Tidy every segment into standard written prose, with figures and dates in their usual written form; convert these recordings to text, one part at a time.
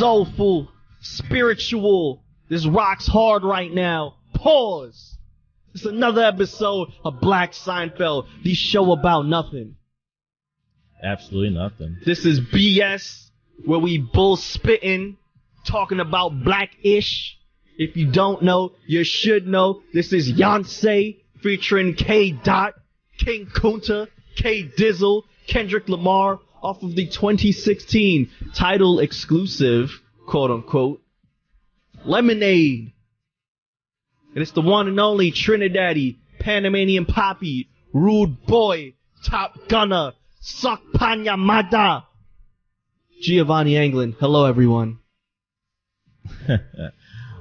soulful, spiritual. This rocks hard right now. Pause. It's another episode of Black Seinfeld, the show about nothing. Absolutely nothing. This is BS, where we bull spitting, talking about black-ish. If you don't know, you should know. This is Yonsei featuring K. Dot, King Kunta, K. Dizzle, Kendrick Lamar, off of the 2016 Tidal exclusive, quote-unquote, Lemonade. And it's the one and only Trinidaddy, Panamanian Poppy, Rude Boy, Top Gunner, Suck Panya Mada, Giovanni Anglin. Hello, everyone.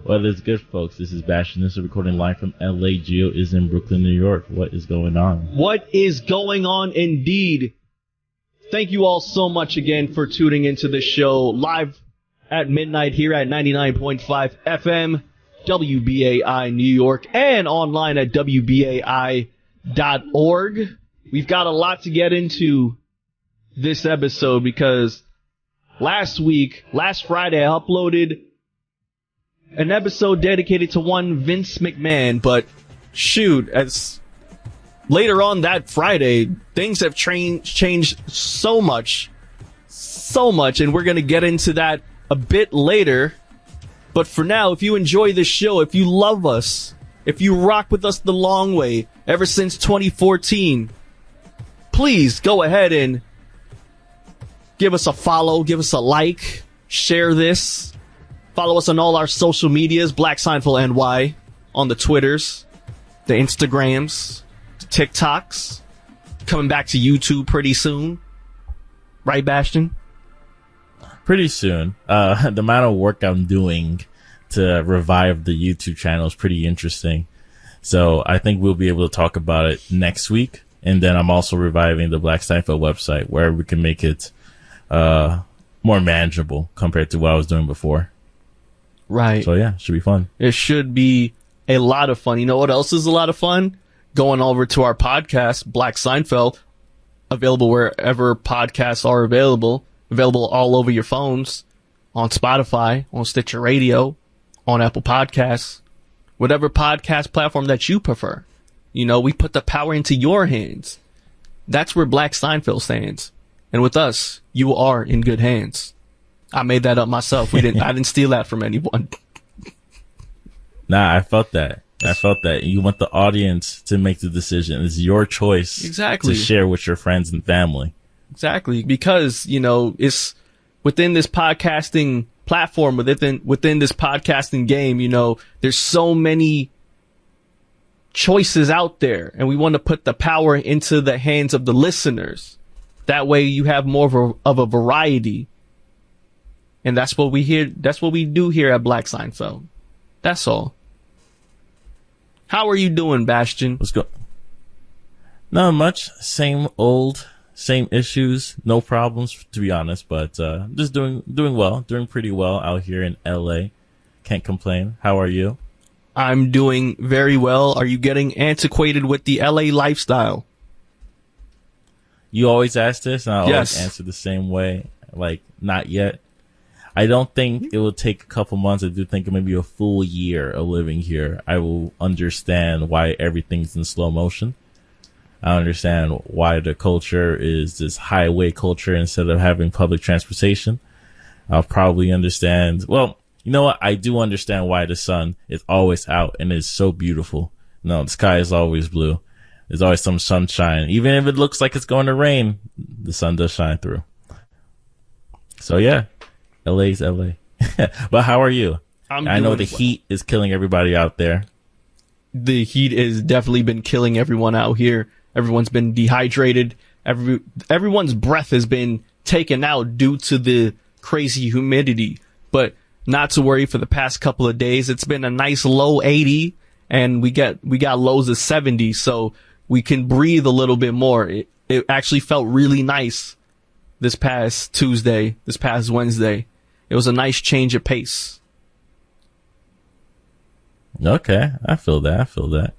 Well, it's good, folks. This is Bastion. This is recording live from LA. Gio is in Brooklyn, New York. What is going on? What is going on, indeed? Thank you all so much again for tuning into the show live at midnight here at 99.5 FM, WBAI New York, and online at WBAI.org. We've got a lot to get into this episode because last Friday, I uploaded an episode dedicated to one Vince McMahon, but shoot, as later on that Friday, things have changed so much, and we're going to get into that a bit later. But for now, if you enjoy this show, if you love us, if you rock with us the long way, ever since 2014, please go ahead and give us a follow, give us a like, share this. Follow us on all our social medias, Black Seinfeld NY, on the Twitters, the Instagrams, the TikToks. Coming back to YouTube pretty soon. Right, Bastion? Pretty soon. The amount of work I'm doing to revive the YouTube channel is pretty interesting. So I think we'll be able to talk about it next week. And then I'm also reviving the Black Seinfeld website where we can make it more manageable compared to what I was doing before. Right. So yeah, it should be fun. It should be a lot of fun. You know what else is a lot of fun? Going over to our podcast, Black Seinfeld, available wherever podcasts are available all over your phones, on Spotify, on Stitcher Radio, on Apple Podcasts, whatever podcast platform that you prefer. You know, we put the power into your hands. That's where Black Seinfeld stands. And with us, you are in good hands. I made that up myself. I didn't steal that from anyone. Nah, I felt that. You want the audience to make the decision. It's your choice. Exactly. To share with your friends and family. Exactly. Because, you know, it's within this podcasting platform, within this podcasting game, you know, there's so many choices out there, and we want to put the power into the hands of the listeners. That way you have more of a variety. And that's what we do here at Black Seinfeld. That's all. How are you doing, Bastion? Let's go. Not much. Same old, same issues, no problems, to be honest, but just doing well, doing pretty well out here in LA. Can't complain. How are you? I'm doing very well. Are you getting antiquated with the LA lifestyle? You always ask this, and I Yes. always answer the same way. Like, not yet. I don't think it will take a couple months. I do think maybe a full year of living here, I will understand why everything's in slow motion. I understand why the culture is this highway culture instead of having public transportation. I'll probably understand. Well, you know what? I do understand why the sun is always out and it's so beautiful. No, the sky is always blue. There's always some sunshine. Even if it looks like it's going to rain, the sun does shine through. So yeah, LA's LA. But how are you? I know the heat is killing everybody out there. The heat has definitely been killing everyone out here. Everyone's been dehydrated. Everyone's breath has been taken out due to the crazy humidity. But not to worry, for the past couple of days, it's been a nice low 80, and we got lows of 70, so we can breathe a little bit more. It actually felt really nice this past Tuesday, this past Wednesday. It was a nice change of pace. Okay, I feel that.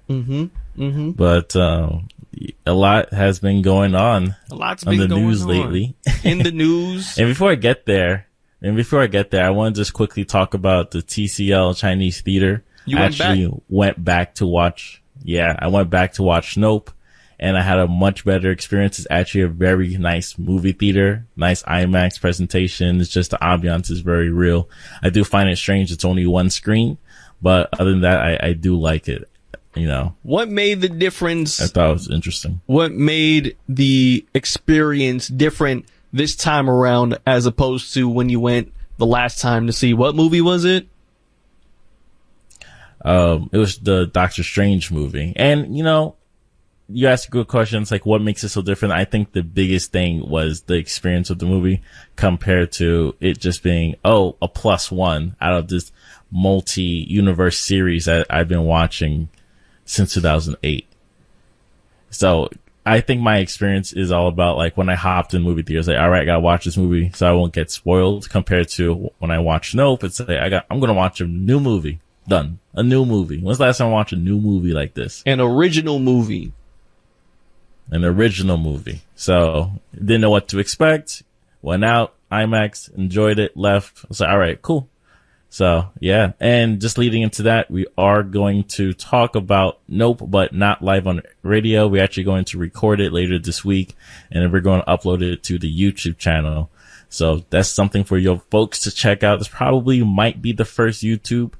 Mm-hmm. Mm-hmm. But a lot has been going on. A lot's on been the going news on. lately. In the news. And before I get there, And before I get there, I want to just quickly talk about the TCL Chinese Theater. You I went actually back? went back to watch. Yeah, I went back to watch Nope, and I had a much better experience. It's actually a very nice movie theater, nice IMAX presentation. It's just the ambiance is very real. I do find it strange it's only one screen, but other than that, I do like it. You know, What made the difference? I thought it was interesting. What made the experience different this time around as opposed to when you went the last time to see what movie was it? It was the Doctor Strange movie. And, you know, you asked good questions, like what makes it so different. I think the biggest thing was the experience of the movie compared to it just being, a +1 out of this multi-universe series that I've been watching since 2008. So I think my experience is all about like when I hopped in movie theaters, like, all right, I gotta watch this movie so I won't get spoiled, compared to when I watch Nope. It's like, I'm gonna watch a new movie. Done. A new movie. When's the last time I watched a new movie like this? An original movie. An original movie. So didn't know what to expect. Went out, IMAX, enjoyed it, left. I was like, all right, cool. So yeah. And just leading into that, we are going to talk about Nope, but not live on radio. We're actually going to record it later this week, and then we're going to upload it to the YouTube channel. So that's something for your folks to check out. This probably might be the first YouTube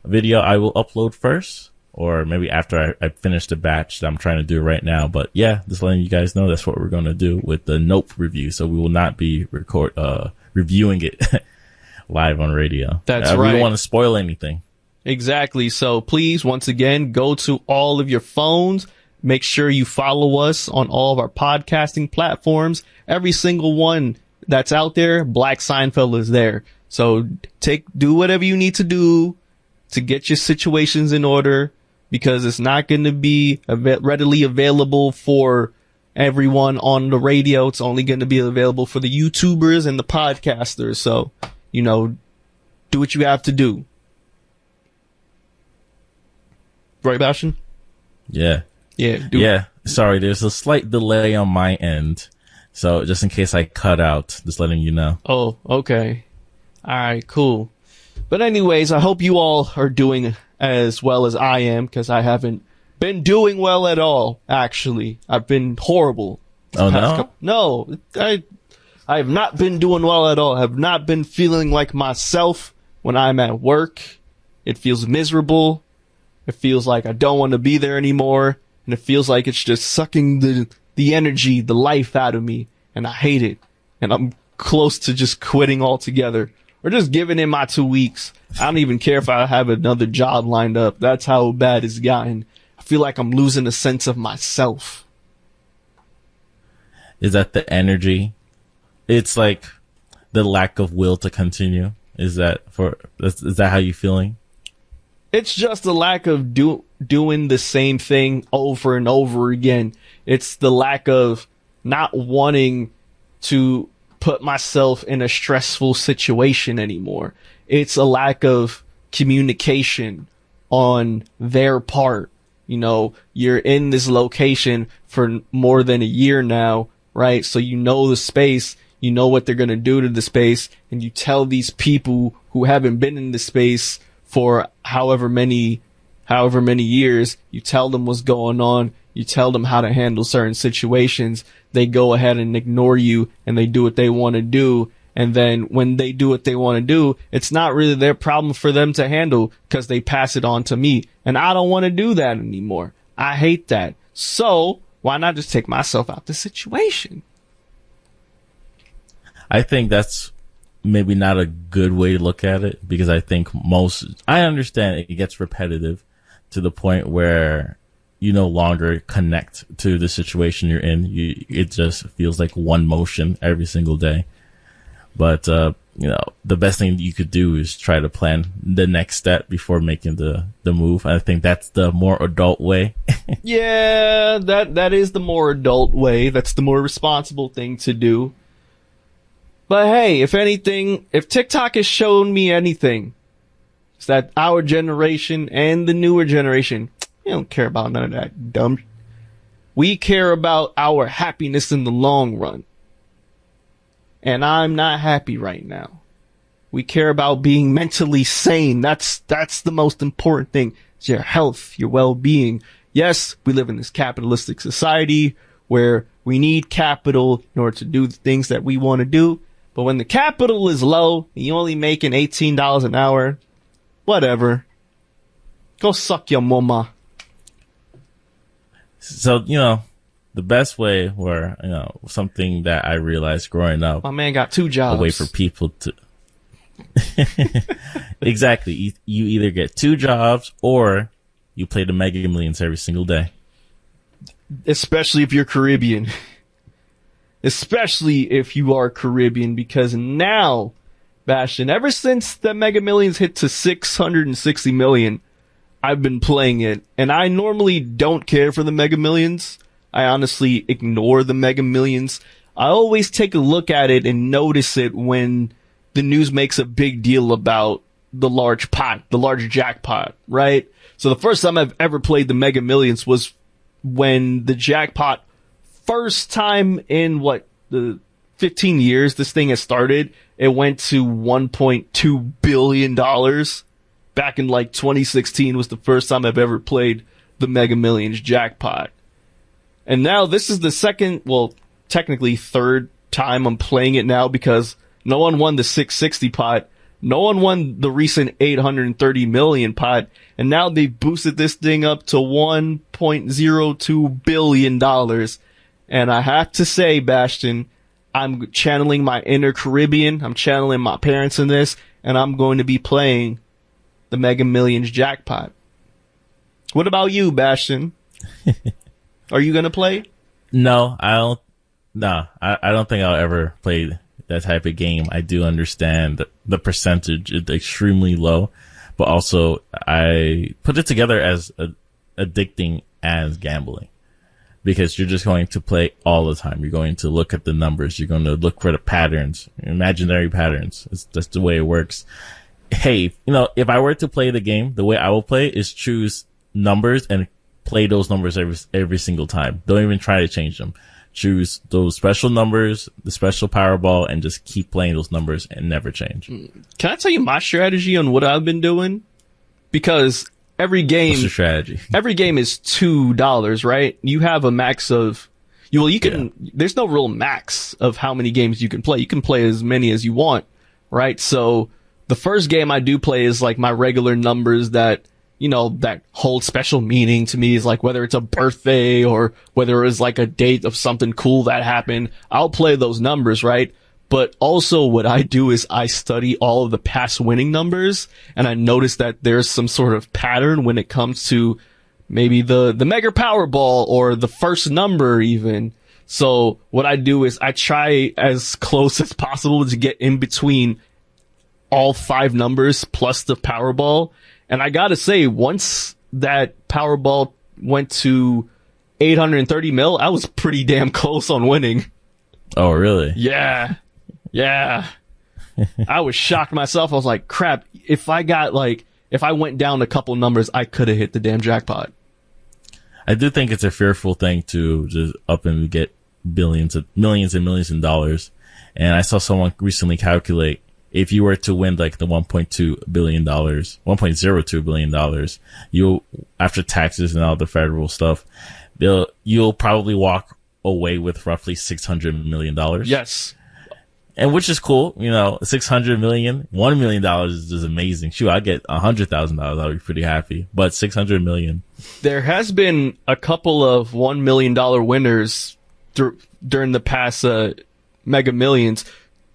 video I will upload first, or maybe after I finish the batch that I'm trying to do right now. But yeah, just letting you guys know that's what we're going to do with the Nope review. So we will not be reviewing it live on radio. That's We right. don't want to spoil anything. Exactly. So please, once again, go to all of your phones. Make sure you follow us on all of our podcasting platforms. Every single one that's out there, Black Seinfeld is there. So do whatever you need to do to get your situations in order, because it's not going to be readily available for everyone on the radio. It's only going to be available for the YouTubers and the podcasters. So, you know, do what you have to do. Right, Bastion? Yeah. Yeah. Yeah. Sorry, there's a slight delay on my end. So just in case I cut out, just letting you know. Oh, okay. All right, cool. But anyways, I hope you all are doing as well as I am, because I haven't been doing well at all, actually. I've been horrible. Oh, no? No, I have not been doing well at all. I have not been feeling like myself when I'm at work. It feels miserable. It feels like I don't want to be there anymore. And it feels like it's just sucking the energy, the life out of me. And I hate it. And I'm close to just quitting altogether. Or just giving in my 2 weeks. I don't even care if I have another job lined up. That's how bad it's gotten. I feel like I'm losing a sense of myself. Is that the energy? It's like the lack of will to continue. Is that how you feeling? It's just the lack of doing the same thing over and over again. It's the lack of not wanting to put myself in a stressful situation anymore. It's a lack of communication on their part. You know, you're in this location for more than a year now, right? So you know the space, you know what they're going to do to the space, and you tell these people who haven't been in the space for however many years, you tell them what's going on, you tell them how to handle certain situations. They go ahead and ignore you, and they do what they want to do. And then when they do what they want to do, it's not really their problem for them to handle, because they pass it on to me. And I don't want to do that anymore. I hate that. So why not just take myself out the situation? I think that's maybe not a good way to look at it, because I think I understand it gets repetitive to the point where you no longer connect to the situation you're in. It just feels like one motion every single day. But, you know, the best thing you could do is try to plan the next step before making the move. I think that's the more adult way. Yeah, that is the more adult way. That's the more responsible thing to do. But hey, if anything, if TikTok has shown me anything, it's that our generation and the newer generation, we don't care about none of that dumb. We care about our happiness in the long run. And I'm not happy right now. We care about being mentally sane. That's the most important thing. It's your health, your well-being. Yes, we live in this capitalistic society where we need capital in order to do the things that we want to do. But when the capital is low and you're only making $18 an hour, whatever. Go suck your mama. So, the best way where, something that I realized growing up. My man got 2 jobs. A way for people to. Exactly. You either get 2 jobs or you play the Mega Millions every single day. Especially if you're Caribbean. Especially if you are Caribbean, because now, Bastion, ever since the Mega Millions hit to 660 million, I've been playing it. And I normally don't care for the Mega Millions. I honestly ignore the Mega Millions. I always take a look at it and notice it when the news makes a big deal about the large pot, the large jackpot, right? So the first time I've ever played the Mega Millions was when the jackpot, first time in the 15 years this thing has started, it went to $1.2 billion. Back in 2016 was the first time I've ever played the Mega Millions jackpot. And now this is the second, well, technically third time I'm playing it now, because no one won the 660 pot. No one won the recent 830 million pot. And now they boosted this thing up to $1.02 billion. And I have to say, Bastion, I'm channeling my inner Caribbean. I'm channeling my parents in this. And I'm going to be playing the Mega Millions jackpot. What about you, Bastion? Are you going to play? No, I don't. No, I don't think I'll ever play that type of game. I do understand the percentage is extremely low, but also I put it together as addicting as gambling, because you're just going to play all the time. You're going to look at the numbers. You're going to look for the patterns, imaginary patterns. That's the way it works. Hey, if I were to play the game, the way I will play is choose numbers and play those numbers every single time. Don't even try to change them. Choose those special numbers, the special Powerball, and just keep playing those numbers and never change. Can I tell you my strategy on what I've been doing? Because every game, what's your strategy? Every game is $2, right? You have a max of, there's no real max of how many games you can play. You can play as many as you want, right? So the first game I do play is my regular numbers that hold special meaning to me, is whether it's a birthday or whether it's a date of something cool that happened. I'll play those numbers, right? But also what I do is I study all of the past winning numbers, and I notice that there's some sort of pattern when it comes to maybe the Mega Powerball or the first number even. So what I do is I try as close as possible to get in between all 5 numbers plus the Powerball. And I gotta say, once that Powerball went to 830 mil, I was pretty damn close on winning. Oh, really? Yeah. I was shocked myself. I was like, crap, if I went down a couple numbers, I could have hit the damn jackpot. I do think it's a fearful thing to just up and get millions and millions of dollars. And I saw someone recently calculate, if you were to win the $1.2 billion, $1.02 billion, you'll, after taxes and all the federal stuff, you'll probably walk away with roughly $600 million. Yes. And which is cool. $600 million, $1 million is just amazing. Shoot, I get $100,000. I'll be pretty happy. But $600 million. There has been a couple of $1 million winners during the past, Mega Millions.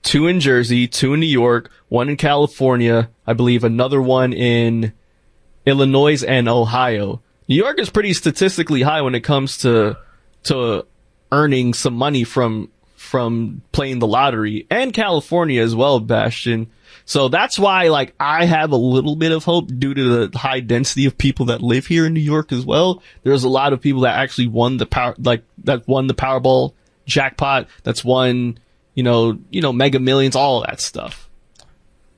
2 in Jersey, 2 in New York, 1 in California, I believe another one in Illinois and Ohio. New York is pretty statistically high when it comes to earning some money from playing the lottery, and California as well, Bastion. So that's why I have a little bit of hope due to the high density of people that live here in New York as well. There's a lot of people that actually won that won the Powerball jackpot, that's won Mega Millions, all of that stuff.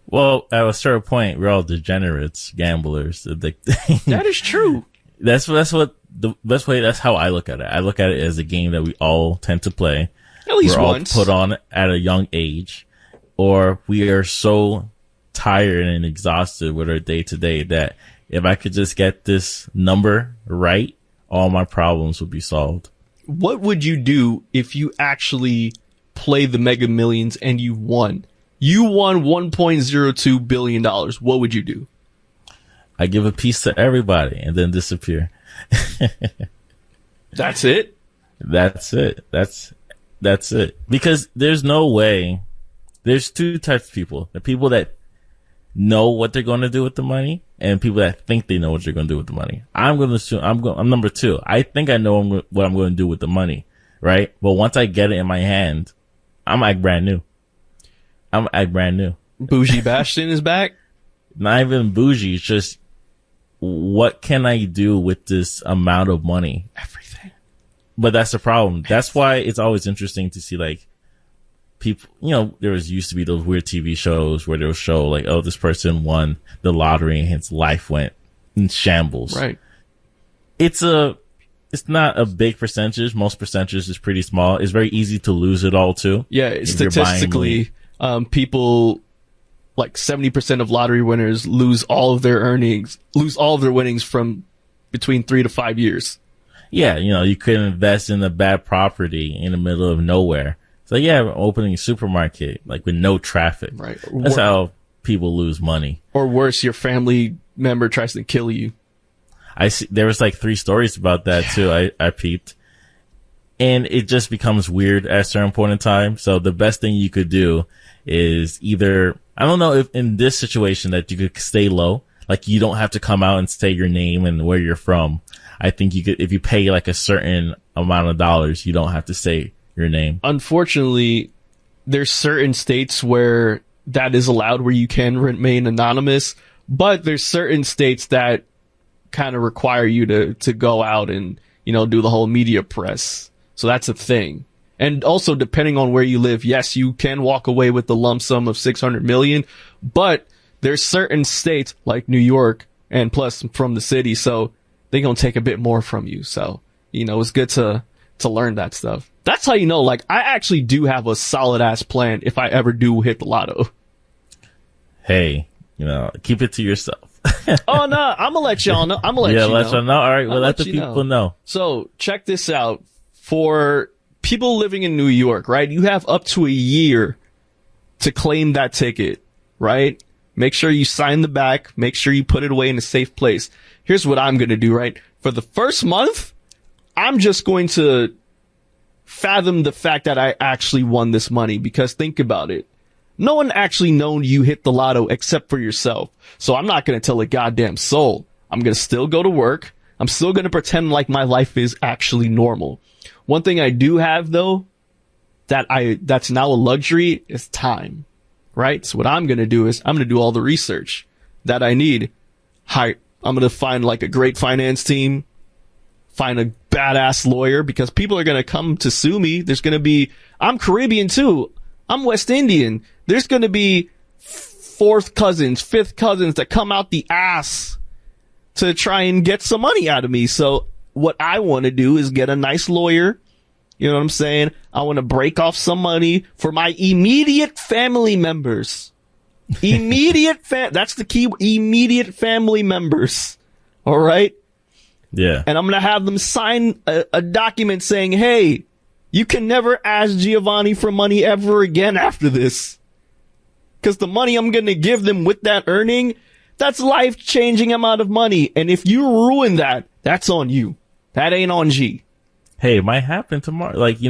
Well, at a certain point, we're all degenerates, gamblers. That is true. That's what the best way. That's how I look at it. I look at it as a game that we all tend to play. At least we're once. all put on at a young age, or we are so tired and exhausted with our day to day that if I could just get this number right, all my problems would be solved. What would you do if you actually play the Mega Millions and you won? You won $1.02 billion. What would you do? I give a piece to everybody and then disappear. That's it? That's it. That's it. Because there's no way. There's two types of people. The people that know what they're going to do with the money and people that think they know what they're going to do with the money. I'm going to assume I'm number two. I think I know what I'm going to do with the money, right? But once I get it in my hand, I'm like brand new. Bougie Bastion is back? Not even bougie. It's just, what can I do with this amount of money? Everything. But that's the problem. That's why it's always interesting to see, like, people, used to be those weird TV shows where they'll show, like, oh, this person won the lottery and his life went in shambles. Right. It's not a big percentage. Most percentages is pretty small. It's very easy to lose it all, too. Yeah, statistically, people, like 70% of lottery winners lose all of their winnings from between 3 to 5 years. Yeah, you could invest in a bad property in the middle of nowhere. So yeah, we're opening a supermarket, like with no traffic. Right. That's how people lose money. Or worse, your family member tries to kill you. I see, there was like 3 stories about that too. I peeped. And it just becomes weird at a certain point in time. So the best thing you could do is either, I don't know if in this situation that you could stay low, like you don't have to come out and say your name and where you're from. I think you could, if you pay like a certain amount of dollars, you don't have to say your name. Unfortunately, there's certain states where that is allowed, where you can remain anonymous, but there's certain states that kind of require you to go out and, do the whole media press. So that's a thing. And also, depending on where you live, yes, you can walk away with the lump sum of 600 million, but there's certain states like New York and plus from the city, so they're going to take a bit more from you. So, it's good to learn that stuff. That's how like, I actually do have a solid ass plan if I ever do hit the lotto. Hey, keep it to yourself. Oh, no, I'm going to let y'all know. I'm going to let you know. Yeah, let y'all know. All right, well, let the people know. So, check this out. For people living in New York, right? You have up to a year to claim that ticket, right? Make sure you sign the back. Make sure you put it away in a safe place. Here's what I'm going to do, right? For the first month, I'm just going to fathom the fact that I actually won this money, because think about it. No one actually known you hit the lotto except for yourself. So I'm not going to tell a goddamn soul. I'm going to still go to work. I'm still going to pretend like my life is actually normal. One thing I do have, though, that's now a luxury is time, right? So what I'm going to do is I'm going to do all the research that I need. I'm going to find like a great finance team, find a badass lawyer, because people are going to come to sue me. I'm Caribbean too. I'm West Indian. There's going to be 4th cousins, 5th cousins that come out the ass to try and get some money out of me. So what I want to do is get a nice lawyer. You know what I'm saying? I want to break off some money for my immediate family members. That's the key. Immediate family members. All right. Yeah. And I'm going to have them sign a document saying, hey, you can never ask Giovanni for money ever again after this. Because the money I'm going to give them with that earning, that's life-changing amount of money. And if you ruin that, that's on you. That ain't on G. Hey, it might happen tomorrow. Like, you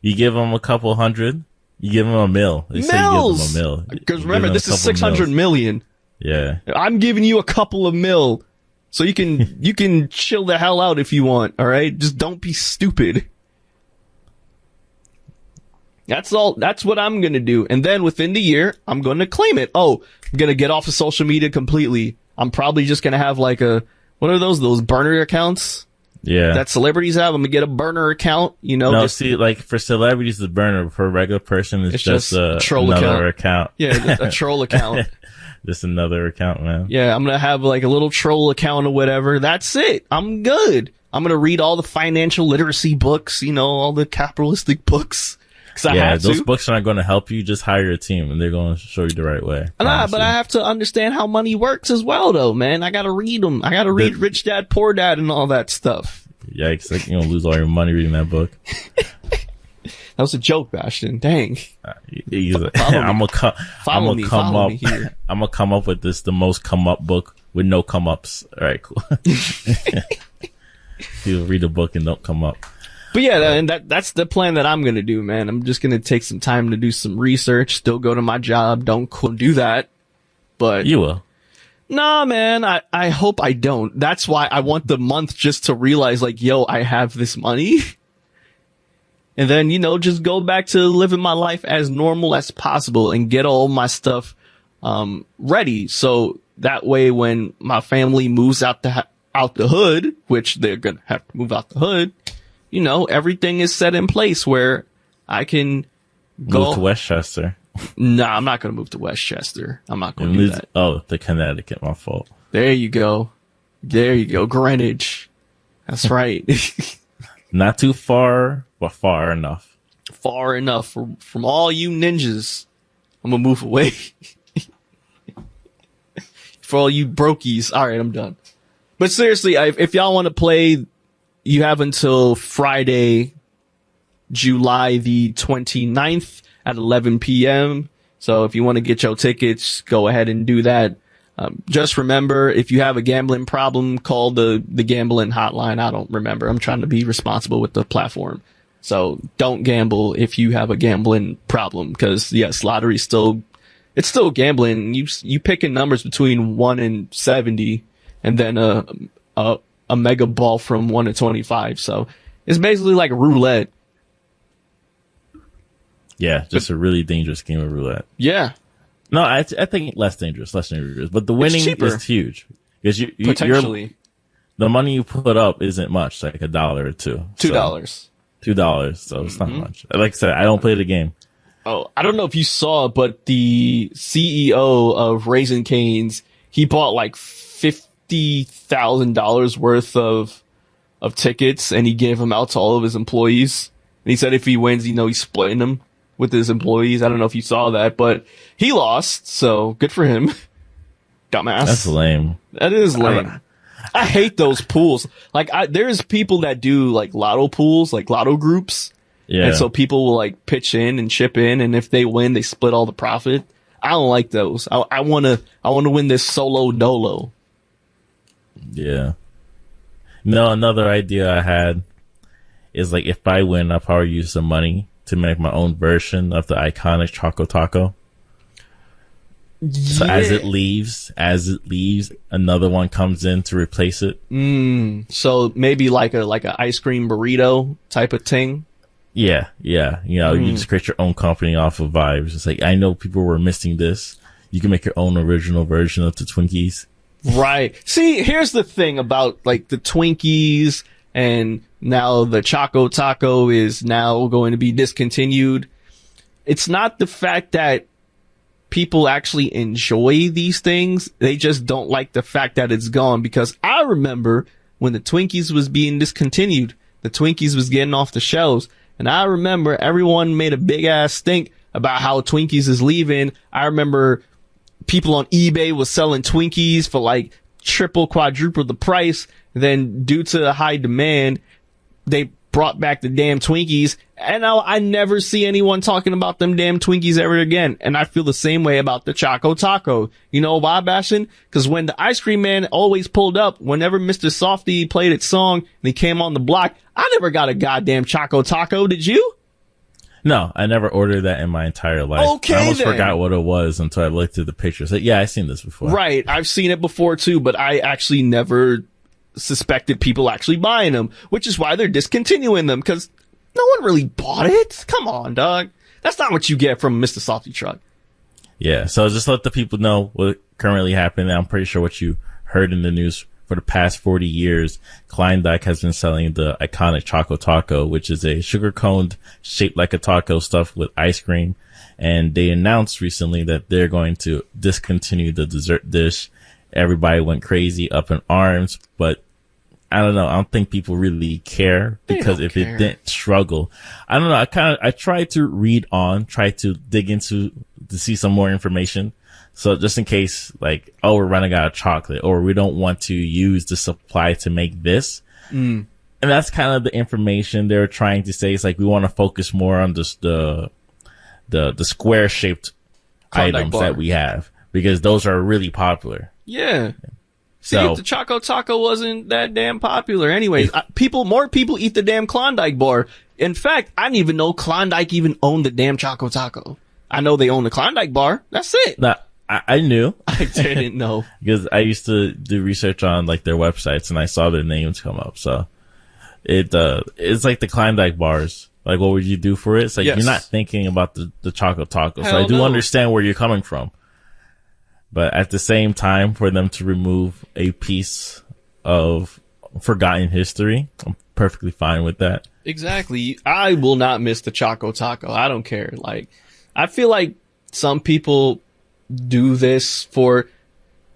give them a couple hundred, you give them a mil. They say you give them a mil. Because remember, this is 600 million. Yeah. I'm giving you a couple of mil. So you can chill the hell out if you want, all right? Just don't be stupid. That's all. That's what I'm going to do. And then within the year, I'm going to claim it. Oh, I'm going to get off of social media completely. I'm probably just going to have like what are those burner accounts? Yeah. That celebrities have. I'm going to get a burner account, No, see, like for celebrities, the burner. For a regular person, it's just a troll another account. Yeah, a troll account. Just another account, man. Yeah, I'm going to have like a little troll account or whatever. That's it. I'm good. I'm going to read all the financial literacy books, all the capitalistic books. 'Cause I Yeah, have those to. books are not going to help you. Just hire a team, and they're going to show you the right way. Nah, but I have to understand how money works as well, though, man. I gotta read them. I gotta read Rich Dad, Poor Dad and all that stuff. Yikes, like, you're going to lose all your money reading that book. That was a joke, Bastion. Dang. I'm gonna come up. Here. I'm gonna come up with the most come up book with no come ups. All right, cool. You'll read a book and don't come up. But yeah, and that's the plan that I'm gonna do, man. I'm just gonna take some time to do some research. Still go to my job. Don't do that. But You will. nah, man. I hope I don't. That's why I want the month just to realize, like, yo, I have this money. And then, just go back to living my life as normal as possible and get all my stuff ready. So that way, when my family moves out the hood, which they're going to have to move out the hood, everything is set in place where I can go Move to Westchester. Nah, I'm not going to move to Westchester. I'm not going to do that. Oh, the Connecticut, my fault. There you go. Greenwich. That's right. Not too far, but far enough. Far enough from all you ninjas. I'm gonna move away. For all you brokies. All right, I'm done. But seriously, if y'all want to play, you have until Friday, July the 29th at 11 p.m. So if you want to get your tickets, go ahead and do that. Just remember, if you have a gambling problem, call the gambling hotline. I don't remember. I'm trying to be responsible with the platform. So don't gamble if you have a gambling problem, because yes, lottery's it's still gambling. You picking numbers between 1 and 70 and then a mega ball from 1 to 25. So it's basically like roulette. Yeah, just a really dangerous game of roulette. Yeah. No, I think less dangerous, but the winning is huge because potentially the money you put up isn't much, like $1 or $2. $2, so it's not much. Like I said, I don't play the game. Oh, I don't know if you saw, but the CEO of Raising Cane's, he bought like $50,000 worth of tickets, and he gave them out to all of his employees. And he said if he wins, he's splitting them with his employees. I don't know if you saw that, but he lost, so good for him. Dumbass. That's lame. That is lame. I hate those pools. Like, there's people that do like lotto pools, like lotto groups. Yeah. And so people will like pitch in and chip in, and if they win, they split all the profit. I don't like those. I wanna win this solo dolo. Yeah. No, another idea I had is like if I win, I'll probably use some money to make my own version of the iconic Choco Taco. So as it leaves, another one comes in to replace it. So maybe like a ice cream burrito type of thing. Yeah. You just create your own company off of vibes. It's like, I know people were missing this. You can make your own original version of the Twinkies. Right. See, here's the thing about like the Twinkies, and now the Choco Taco is now going to be discontinued. It's not the fact that people actually enjoy these things. They just don't like the fact that it's gone, because I remember when the Twinkies was being discontinued, the Twinkies was getting off the shelves, and I remember everyone made a big ass stink about how Twinkies is leaving. I remember people on eBay was selling Twinkies for like triple, quadruple the price. Then due to the high demand, they brought back the damn Twinkies, and now I never see anyone talking about them damn Twinkies ever again. And I feel the same way about the Choco Taco. You know why, Bastion? Because when the ice cream man always pulled up, whenever Mr. Softy played its song and he came on the block, I never got a goddamn Choco Taco. Did you? No, I never ordered that in my entire life. Okay, I almost then. forgot what it was until I looked at the pictures. Like, yeah, I've seen this before. Right. I've seen it before too, but I actually never suspected people actually buying them, which is why they're discontinuing them, because no one really bought it. Come on, dog. That's not what you get from Mr. Softy Truck. Yeah, so just let the people know what currently happened. I'm pretty sure what you heard in the news for the past 40 years, Klondike has been selling the iconic Choco Taco, which is a sugar-coned shaped like a taco stuffed with ice cream. And they announced recently that they're going to discontinue the dessert dish. Everybody went crazy, up in arms, but I don't know. I don't think people really care because if it didn't struggle, I don't know. I tried to read on, try to dig into to see some more information. So just in case, like, oh, we're running out of chocolate, or we don't want to use the supply to make this. And that's kind of the information they're trying to say. It's like, we want to focus more on just the square shaped items that we have, because those are really popular. Yeah. See, if the Choco Taco wasn't that damn popular. Anyways, more people eat the damn Klondike bar. In fact, I didn't even know Klondike even owned the damn Choco Taco. I know they own the Klondike bar. That's it. Now, I knew. I didn't know. Because I used to do research on like their websites and I saw their names come up. So it's like the Klondike bars. Like, what would you do for it? It's like, you're not thinking about the Choco Taco. So I do understand where you're coming from. But at the same time, for them to remove a piece of forgotten history, I'm perfectly fine with that. Exactly. I will not miss the Choco Taco. I don't care. Like, I feel like some people do this for,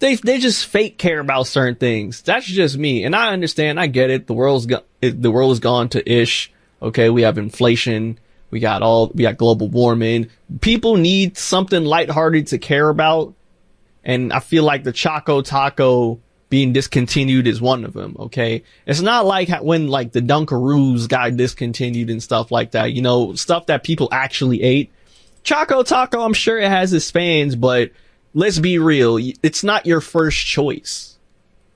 they just fake care about certain things. That's just me. And I understand. I get it. The world has gone to ish. Okay. We have inflation. We got global warming. People need something lighthearted to care about. And I feel like the Choco Taco being discontinued is one of them, okay? It's not like when, like, the Dunkaroos got discontinued and stuff like that, you know, stuff that people actually ate. Choco Taco, I'm sure it has its fans, but let's be real. It's not your first choice.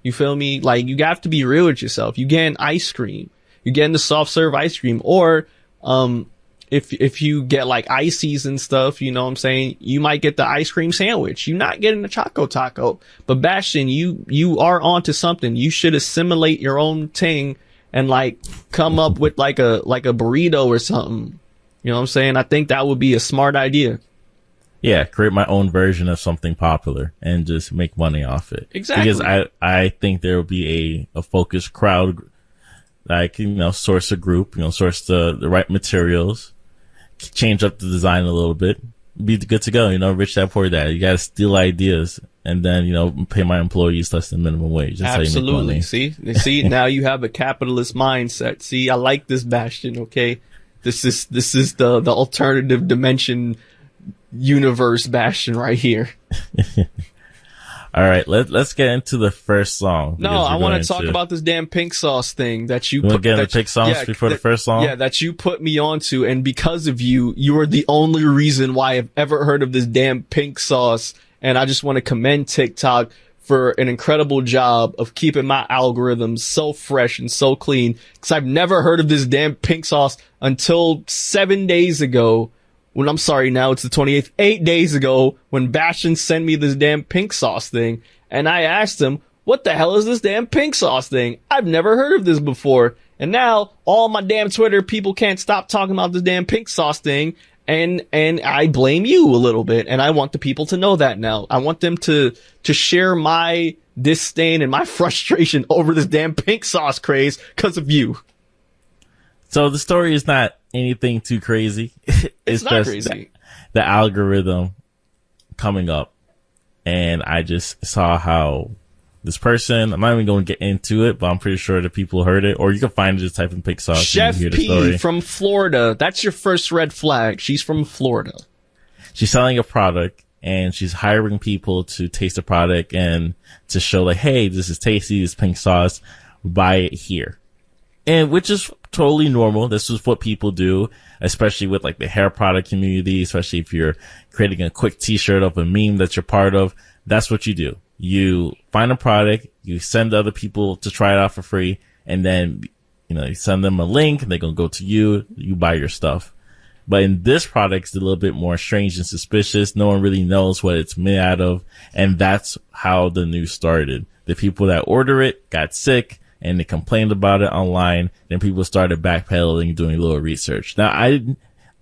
You feel me? Like, you have to be real with yourself. You getting ice cream. You're getting the soft serve ice cream. Or, if you get like ices and stuff, you know what I'm saying, you might get the ice cream sandwich. You're not getting the Choco Taco. But Bastion, you are onto something. You should assimilate your own thing and like come up with like a burrito or something. You know what I'm saying? I think that would be a smart idea. Yeah, create my own version of something popular and just make money off it. Exactly. Because I think there will be a focused crowd, like, you know, source a group, you know, source the right materials, change up the design a little bit, be good to go. You know, rich dad, poor dad. You got to steal ideas and then, you know, pay my employees less than minimum wage. That's absolutely. How you make money. See, now you have a capitalist mindset. See, I like this, Bastion. Okay, this is the alternative dimension universe Bastion right here. All right, let's get into the first song. No, I want to talk about this damn pink sauce thing that you want to get into pink sauce before the first song? Yeah, that you put me onto, and because of you, you are the only reason why I've ever heard of this damn pink sauce. And I just want to commend TikTok for an incredible job of keeping my algorithms so fresh and so clean, because I've never heard of this damn pink sauce until 7 days ago. When I'm sorry, now it's the 28th, 8 days ago, when Bastion sent me this damn pink sauce thing. And I asked him, what the hell is this damn pink sauce thing? I've never heard of this before. And now all my damn Twitter people can't stop talking about this damn pink sauce thing. And I blame you a little bit. And I want the people to know that now. I want them to share my disdain and my frustration over this damn pink sauce craze because of you. So the story is not anything too crazy. It's not just crazy. The algorithm coming up, and I just saw how this person, I'm not even going to get into it, but I'm pretty sure the people heard it, or you can find it, just type in pink sauce. Chef and hear the P story. from Florida. That's your first red flag. She's from Florida. She's selling a product, and she's hiring people to taste the product and to show like, hey, this is tasty, this pink sauce, buy it here. And which is totally normal. This is what people do, especially with like the hair product community, especially if you're creating a quick t-shirt of a meme that you're part of. That's what you do. You find a product, you send other people to try it out for free, and then, you know, you send them a link and they're going to go to you, you buy your stuff. But in this product, it's a little bit more strange and suspicious. No one really knows what it's made out of. And that's how the news started. The people that order it got sick, and they complained about it online. Then people started backpedaling, doing a little research. Now,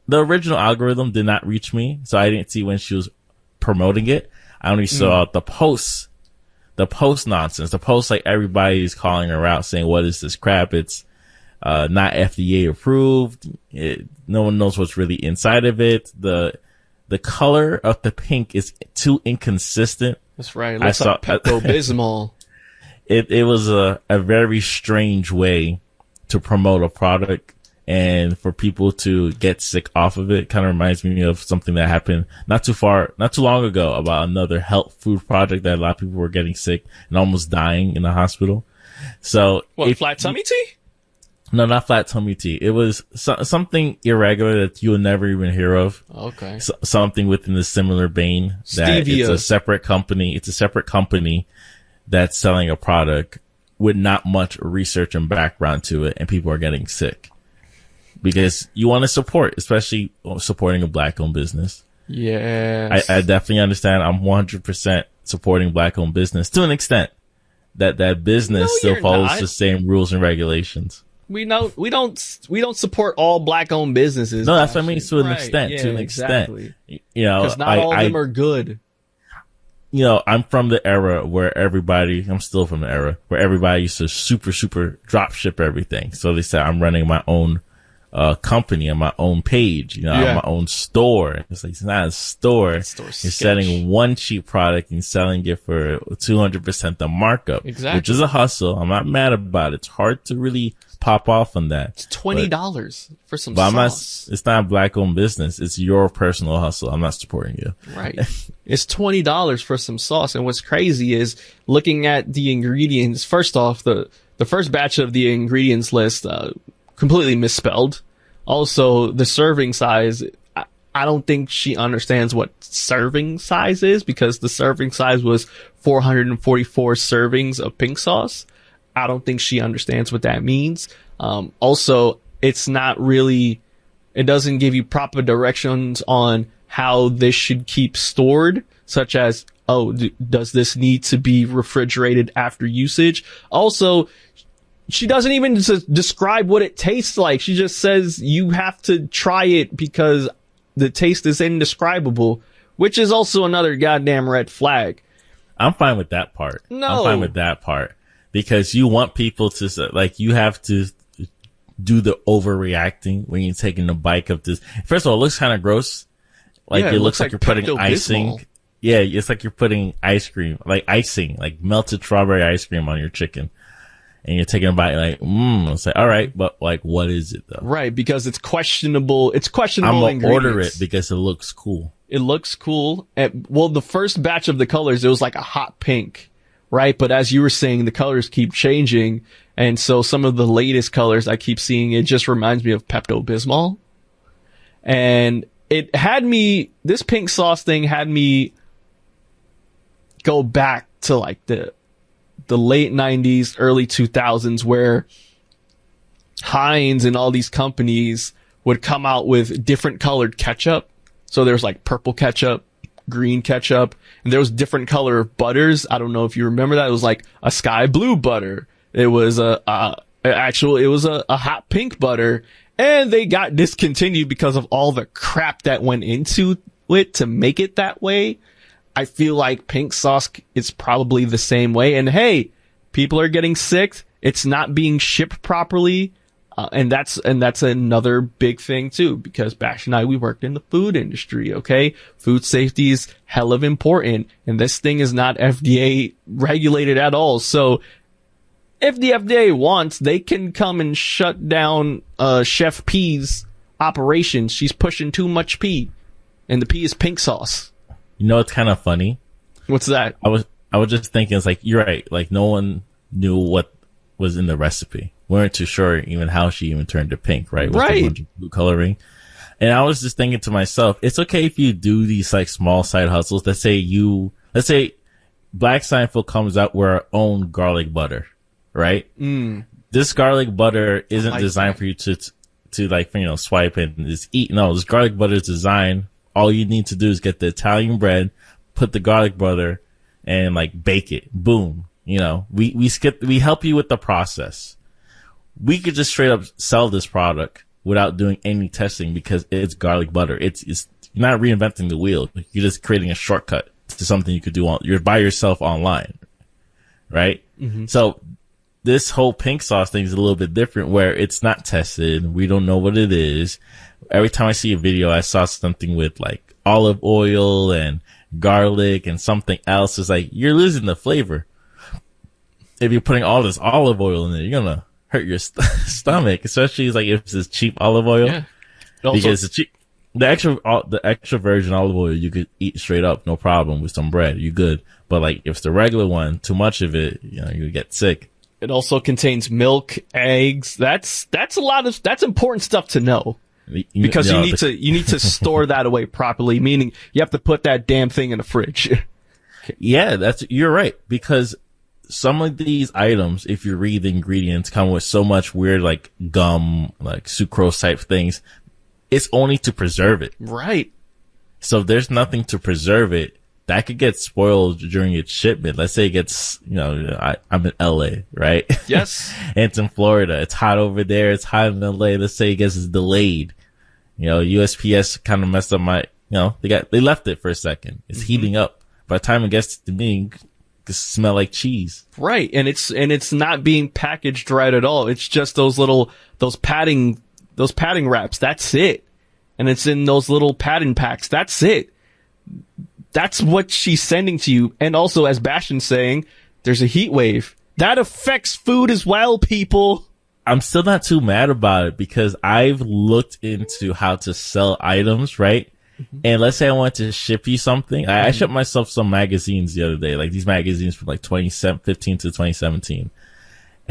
the original algorithm did not reach me, so I didn't see when she was promoting it. I only saw the post nonsense, the post like everybody's calling her out saying, what is this crap? It's not FDA approved. No one knows what's really inside of it. The color of the pink is too inconsistent. That's right. It looks like Pepto-Bismol. it was a very strange way to promote a product and for people to get sick off of it. Kind of reminds me of something that happened not too long ago about another health food project that a lot of people were getting sick and almost dying in the hospital. So flat tummy tea? No, not flat tummy tea. It was something irregular that you will never even hear of. Okay. Something within the similar vein that Stevia. It's a separate company that's selling a product with not much research and background to it, and people are getting sick because you want to support, especially supporting a black-owned business. Yes. I definitely understand. I'm 100% supporting black-owned business to an extent that business still follows the same rules and regulations. We don't support all black-owned businesses. No, that's what I mean. To an extent, exactly. You know, because not all of them are good. You know, I'm from the era where I'm still from the era where everybody used to super drop ship everything. So they said, I'm running my own company and my own page, I have my own store. It's like, it's not a store. You're selling one cheap product and selling it for 200% the markup. Exactly. Which is a hustle. I'm not mad about it. It's hard to really pop off on that. It's $20 for some but sauce. It's not a black-owned business. It's your personal hustle. I'm not supporting you. Right. It's $20 for some sauce. And what's crazy is looking at the ingredients. First off, the first batch of the ingredients list, completely misspelled. Also, the serving size, I don't think she understands what serving size is, because the serving size was 444 servings of pink sauce. I don't think she understands what that means. Also, it's not really, it doesn't give you proper directions on how this should keep stored, such as, does this need to be refrigerated after usage? Also, she doesn't even describe what it tastes like. She just says you have to try it because the taste is indescribable, which is also another goddamn red flag. I'm fine with that part. No. I'm fine with that part because you want people to, like, you have to do the overreacting when you're taking a bite of this. First of all, it looks kind of gross. Like, it looks like you're putting icing. Yeah, it's like you're putting icing, like melted strawberry ice cream on your chicken. And you're taking a bite like, it's like, all right, but like, what is it though? Right, because it's questionable. It's questionable. I'm gonna order it because it looks cool. It looks cool. Well, the first batch of the colors, it was like a hot pink, right? But as you were saying, the colors keep changing. And so some of the latest colors I keep seeing, it just reminds me of Pepto-Bismol. And it had me, this pink sauce thing had me go back to like the late 90s, early 2000s, where Heinz and all these companies would come out with different colored ketchup. So there's like purple ketchup, green ketchup, and there was different color butters. I don't know if you remember that. It was like a sky blue butter. It was a hot pink butter, and they got discontinued because of all the crap that went into it to make it that way. I feel like pink sauce is probably the same way. And hey, people are getting sick. It's not being shipped properly. And that's another big thing too, because Bash and I, we worked in the food industry. Okay. Food safety is hell of important. And this thing is not FDA regulated at all. So if the FDA wants, they can come and shut down, Chef P's operations. She's pushing too much pea, and the pea is pink sauce. You know, it's kind of funny. What's that? I was just thinking, it's like, you're right. Like, no one knew what was in the recipe. We weren't too sure even how she even turned to pink, right? Right. Blue coloring. And I was just thinking to myself, it's okay if you do these like small side hustles. Let's say Black Seinfeld comes out with our own garlic butter, right? This garlic butter isn't designed for you to like, swipe and just eat. No, this garlic butter is designed. All you need to do is get the Italian bread, put the garlic butter, and like bake it. Boom. We help you with the process. We could just straight up sell this product without doing any testing because it's garlic butter. It's you're not reinventing the wheel. You're just creating a shortcut to something you could do you're by yourself online. Right? Mm-hmm. So this whole pink sauce thing is a little bit different, where it's not tested. We don't know what it is. Every time I see a video, I saw something with like olive oil and garlic and something else. It's like, you're losing the flavor. if you're putting all this olive oil in it, you're gonna hurt your stomach, especially like if it's cheap olive oil. Yeah. Because the extra virgin olive oil you could eat straight up, no problem, with some bread. You good. But like if it's the regular one, too much of it, you get sick. It also contains milk, eggs. That's important stuff to know. Because you need to store that away properly, meaning you have to put that damn thing in the fridge. Yeah, you're right. Because some of these items, if you read the ingredients, come with so much weird like gum, like sucrose type things. It's only to preserve it. Right. So if there's nothing to preserve it, that could get spoiled during its shipment. Let's say it gets, I'm in LA, right? Yes. And it's in Florida. It's hot over there. It's hot in LA. Let's say it gets delayed. USPS kind of messed up they left it for a second. It's heating up. By the time it gets to me, it can smell like cheese. Right. And it's not being packaged right at all. It's just those padding wraps. That's it. And it's in those little padding packs. That's it. That's what she's sending to you. And also, as Bastion's saying, there's a heat wave. That affects food as well, people. I'm still not too mad about it because I've looked into how to sell items, right? Mm-hmm. And let's say I want to ship you something. I shipped myself some magazines the other day, like these magazines from like 2015 to 2017.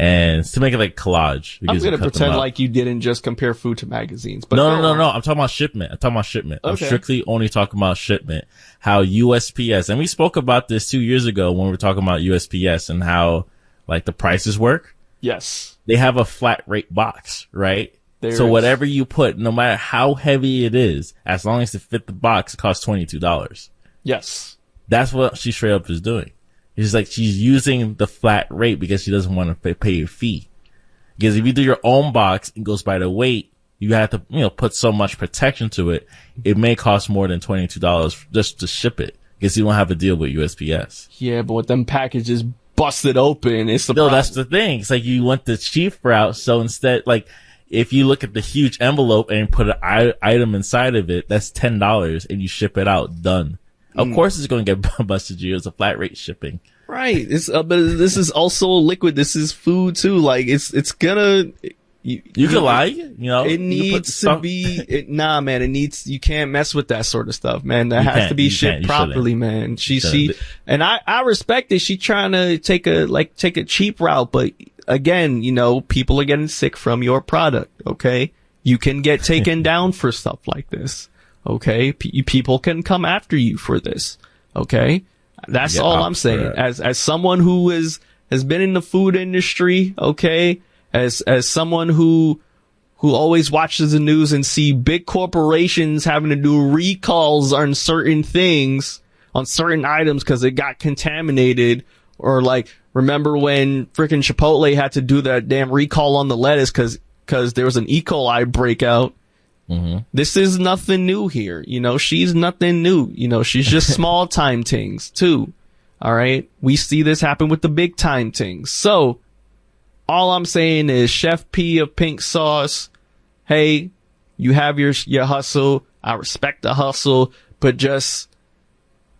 And to make it like collage. I'm going to pretend like you didn't just compare food to magazines. But No. I'm talking about shipment. Okay. I'm strictly only talking about shipment. How USPS, and we spoke about this 2 years ago when we were talking about USPS and how like the prices work. Yes. They have a flat rate box, right? So whatever you put, no matter how heavy it is, as long as it fit the box, it costs $22. Yes. That's what she straight up is doing. It's like she's using the flat rate because she doesn't want to pay your fee. Because if you do your own box and goes by the weight, you have to, put so much protection to it. It may cost more than $22 just to ship it because you don't have a deal with USPS. Yeah, but with them packages busted open, it's the problem. That's the thing. It's like you went the cheap route. So instead, like, if you look at the huge envelope and put an item inside of it, that's $10 and you ship it out. Done. Of course it's going to get busted you. It's a flat rate shipping. Right. But this is also liquid. This is food too. Like it's gonna, you can lie, it needs to be, nah, man, you can't mess with that sort of stuff, man. That has to be shipped properly, man. And I respect it. She's trying to take a cheap route, but again, people are getting sick from your product. Okay. You can get taken down for stuff like this. Okay, people can come after you for this. Okay, that's all I'm saying. As someone who has been in the food industry, okay, as someone who always watches the news and see big corporations having to do recalls on certain things, on certain items because it got contaminated, or like remember when freaking Chipotle had to do that damn recall on the lettuce because there was an E. coli breakout. Mm-hmm. This is nothing new here. She's nothing new. She's just small time things too. All right. We see this happen with the big time things. So all I'm saying is Chef P of Pink Sauce. Hey, you have your hustle. I respect the hustle, but just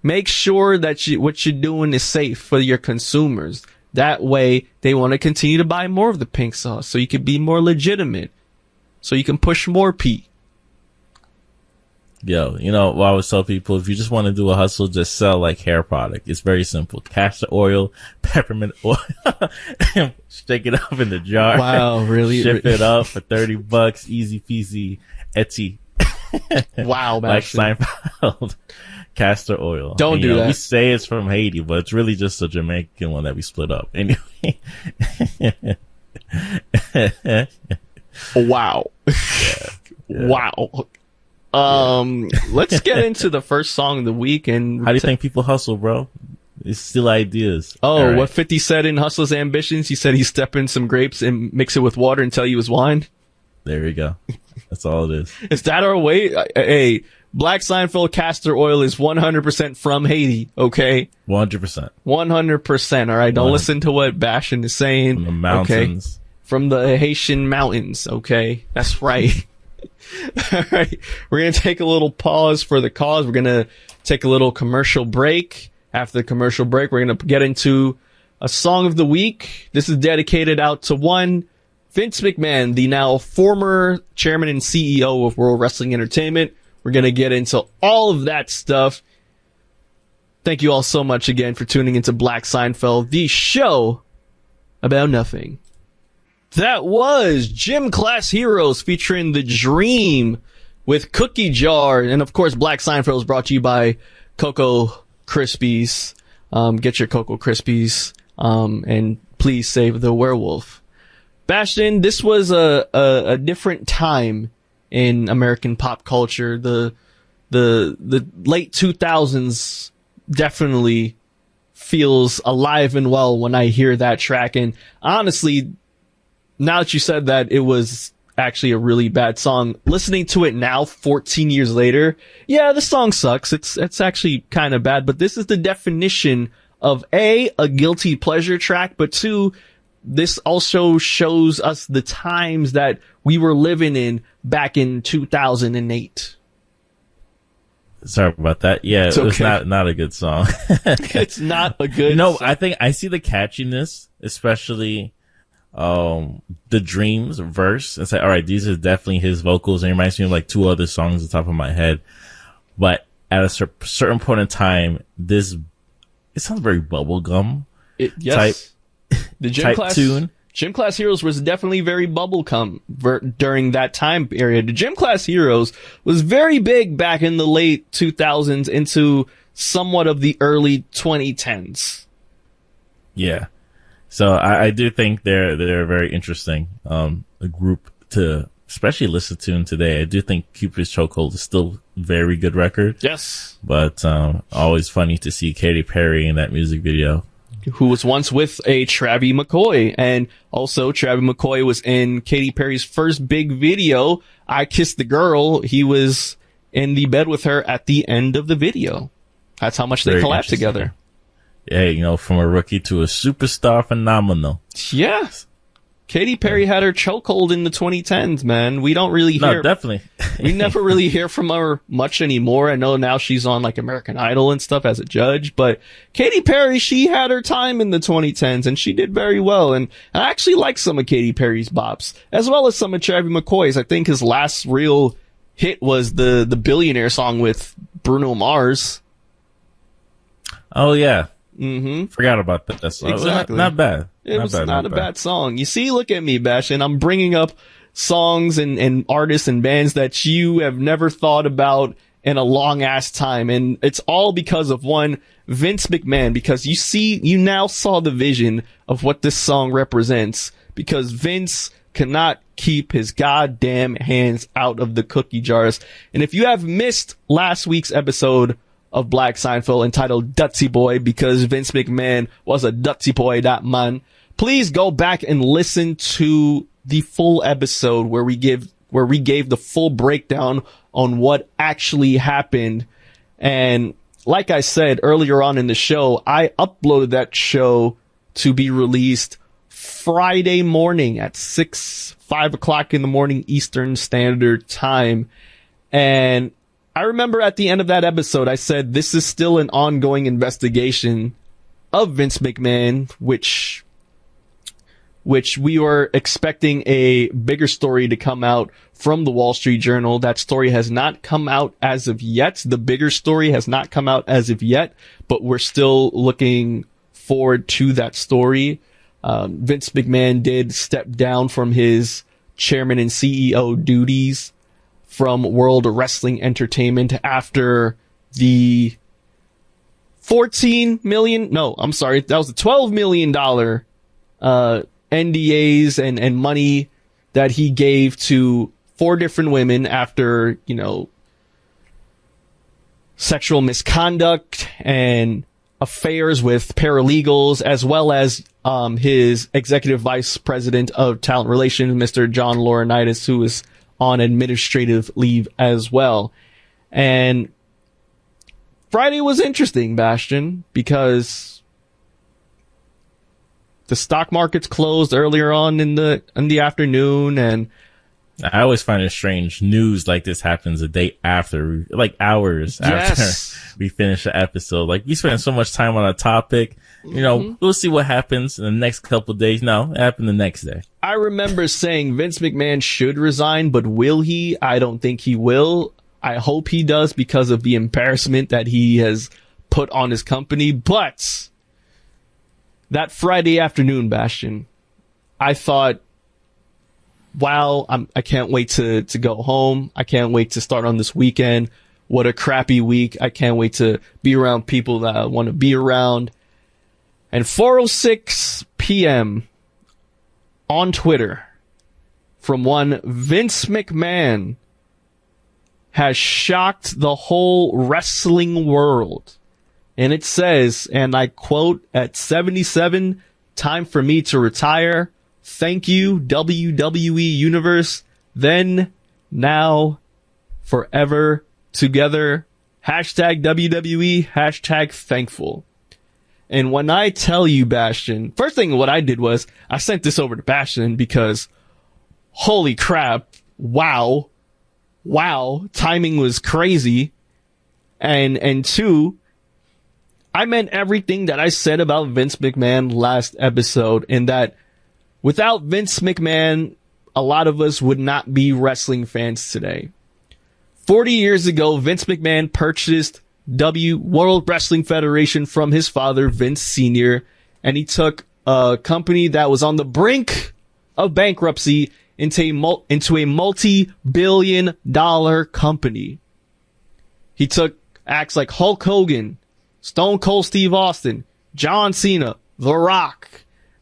make sure that what you're doing is safe for your consumers. That way they want to continue to buy more of the pink sauce so you can be more legitimate. So you can push more P. Yo, what I always tell people, if you just want to do a hustle, just sell like hair product. It's very simple. Castor oil, peppermint oil, shake it up in the jar. Wow, really? Ship it up for $30. Easy peasy, Etsy. Wow, like Seinfeld. Castor oil. Don't do that. We say it's from Haiti, but it's really just a Jamaican one that we split up. Anyway. Wow. Yeah. Wow. Let's get into the first song of the week. And how do you think people hustle, bro? It's still ideas. Oh, right. What 50 said in Hustle's Ambitions? He said he'd step in some grapes and mix it with water and tell you it's wine. There we go. That's all it is. Is that our way? Hey, Black Seinfeld castor oil is 100% from Haiti, okay? 100%. 100%, all right? Don't listen to what Bastion is saying. From the mountains. Okay? From the Haitian mountains, okay? That's right. All right, we're going to take a little pause for the cause. We're going to take a little commercial break. After the commercial break, we're going to get into a song of the week. This is dedicated out to one Vince McMahon, the now former chairman and CEO of World Wrestling Entertainment. We're going to get into all of that stuff. Thank you all so much again for tuning into Black Seinfeld, the show about nothing. That was Gym Class Heroes featuring The Dream with Cookie Jar. And of course, Black Seinfeld is brought to you by Cocoa Krispies. Get your Cocoa Krispies, and please save the werewolf. Bastion, this was a different time in American pop culture. The late 2000s definitely feels alive and well when I hear that track. And honestly, now that you said that, it was actually a really bad song. Listening to it now, 14 years later, yeah, the song sucks. It's actually kind of bad, but this is the definition of a guilty pleasure track, but two, this also shows us the times that we were living in back in 2008. Sorry about that. Yeah, it was not a good song. It's not a good song. I think I see the catchiness, especially the Dreams verse. It's like, all right, these are definitely his vocals, and it reminds me of like two other songs on top of my head. But at a certain point in time, it sounds very bubblegum type. The Gym Class Heroes was definitely very bubblegum during that time period. The Gym Class Heroes was very big back in the late 2000s into somewhat of the early 2010s. Yeah. So I do think they're very interesting, a group to especially listen to today. I do think Cupid's Chokehold is still a very good record. Yes. But, always funny to see Katy Perry in that music video. Who was once with a Travie McCoy. And also Travie McCoy was in Katy Perry's first big video, I Kissed the Girl. He was in the bed with her at the end of the video. That's how much they collabed together. Yeah, from a rookie to a superstar phenomenal. Yeah. Katy Perry had her chokehold in the 2010s, man. We don't really hear... No, definitely. We never really hear from her much anymore. I know now she's on like American Idol and stuff as a judge, but Katy Perry, she had her time in the 2010s and she did very well. And I actually like some of Katy Perry's bops, as well as some of Travie McCoy's. I think his last real hit was the Billionaire song with Bruno Mars. Oh, yeah. Mm-hmm. Forgot about that song. Exactly. Not bad. It was not a bad song. You see, look at me, Bash, and I'm bringing up songs and artists and bands that you have never thought about in a long ass time. And it's all because of one Vince McMahon, because you now saw the vision of what this song represents, because Vince cannot keep his goddamn hands out of the cookie jars. And if you have missed last week's episode of Black Seinfeld entitled Dutsy Boy, because Vince McMahon was a Dutsy Boy, that man, please go back and listen to the full episode where we gave the full breakdown on what actually happened. And like I said earlier on in the show, I uploaded that show to be released Friday morning at 5 o'clock in the morning Eastern Standard Time. And I remember at the end of that episode, I said, this is still an ongoing investigation of Vince McMahon, which we were expecting a bigger story to come out from the Wall Street Journal. That story has not come out as of yet. The bigger story has not come out as of yet, but we're still looking forward to that story. Vince McMahon did step down from his chairman and CEO duties from World Wrestling Entertainment after the $14 million, no, I'm sorry, that was the $12 million NDAs and money that he gave to 4 different women after, sexual misconduct and affairs with paralegals, as well as his executive vice president of talent relations, Mr. John Laurinaitis, who is on administrative leave as well. And Friday was interesting, Bastion, because the stock markets closed earlier on in the afternoon, and I always find it strange. News like this happens a day after, like hours after we finish the episode. Like, you spend so much time on a topic, you know, we'll see what happens in the next couple of days. No, it happened the next day. I remember saying Vince McMahon should resign, but will he? I don't think he will. I hope he does because of the embarrassment that he has put on his company. But that Friday afternoon, Bastion, I thought, wow, I can't wait to go home. I can't wait to start on this weekend. What a crappy week. I can't wait to be around people that I want to be around. And 4:06 p.m. on Twitter from one Vince McMahon has shocked the whole wrestling world. And it says, and I quote, "At 77, time for me to retire. Thank you, WWE Universe. Then, now, forever, together. Hashtag WWE, hashtag thankful." And when I tell you, Bastion, first thing what I did was I sent this over to Bastion because holy crap, wow, timing was crazy. And two, I meant everything that I said about Vince McMahon last episode, in that without Vince McMahon, a lot of us would not be wrestling fans today. 40 years ago, Vince McMahon purchased World Wrestling Federation from his father, Vince Sr., and he took a company that was on the brink of bankruptcy into a multi-billion-dollar company. He took acts like Hulk Hogan, Stone Cold Steve Austin, John Cena, The Rock,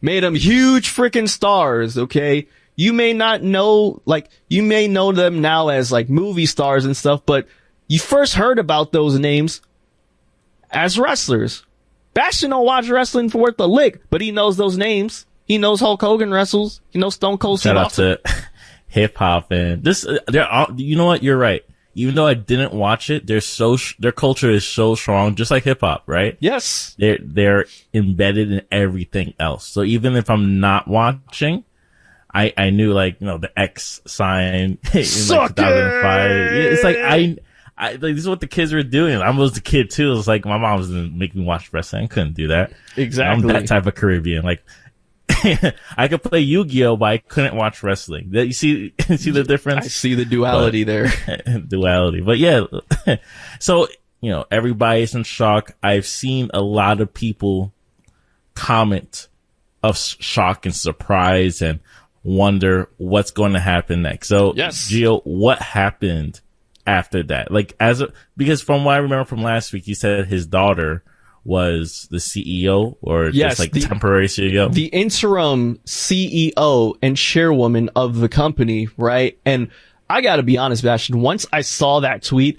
made them huge freaking stars, okay? You may not know, you may know them now as movie stars and stuff, but you first heard about those names as wrestlers. Bastion don't watch wrestling for worth a lick, but he knows those names. He knows Hulk Hogan wrestles. He knows Stone Cold Steve Austin. Shout out to hip hop and this. You know what? You're right. Even though I didn't watch it, their culture is so strong, just like hip hop, right? Yes. They're embedded in everything else. So even if I'm not watching, I knew the X sign in 2005. It's this is what the kids were doing. I was the kid too. It was like my mom was gonna make me watch wrestling. I couldn't do that. Exactly. I'm that type of Caribbean. I could play Yu-Gi-Oh, but I couldn't watch wrestling. You see the difference? I see the duality there. Duality. But yeah. So, everybody's in shock. I've seen a lot of people comment of shock and surprise and wonder what's going to happen next. So, yes. Gio, what happened after that? Because from what I remember from last week, you said his daughter was the CEO or just temporary CEO? The interim CEO and chairwoman of the company, right? And I gotta be honest, Bastion, once I saw that tweet,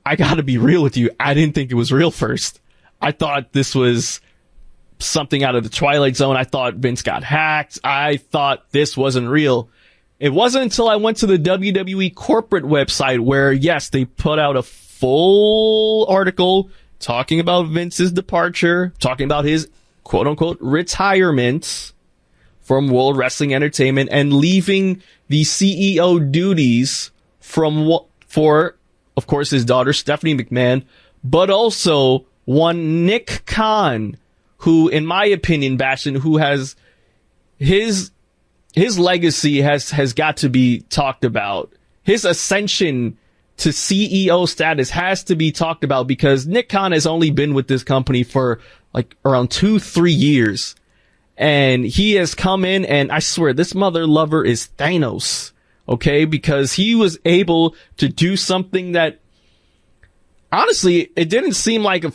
I gotta be real with you, I didn't think it was real first. I thought this was something out of the Twilight Zone. I thought Vince got hacked. I thought this wasn't real. It wasn't until I went to the WWE corporate website where, yes, they put out a full article talking about Vince's departure, talking about his quote-unquote retirement from World Wrestling Entertainment and leaving the CEO duties for, of course, his daughter, Stephanie McMahon, but also one Nick Khan, who, in my opinion, Bastion, who has his legacy has got to be talked about. His ascension to CEO status has to be talked about because Nick Khan has only been with this company for around 2-3 years. And he has come in, and I swear this mother lover is Thanos. Okay? Because he was able to do something that honestly, it didn't seem like a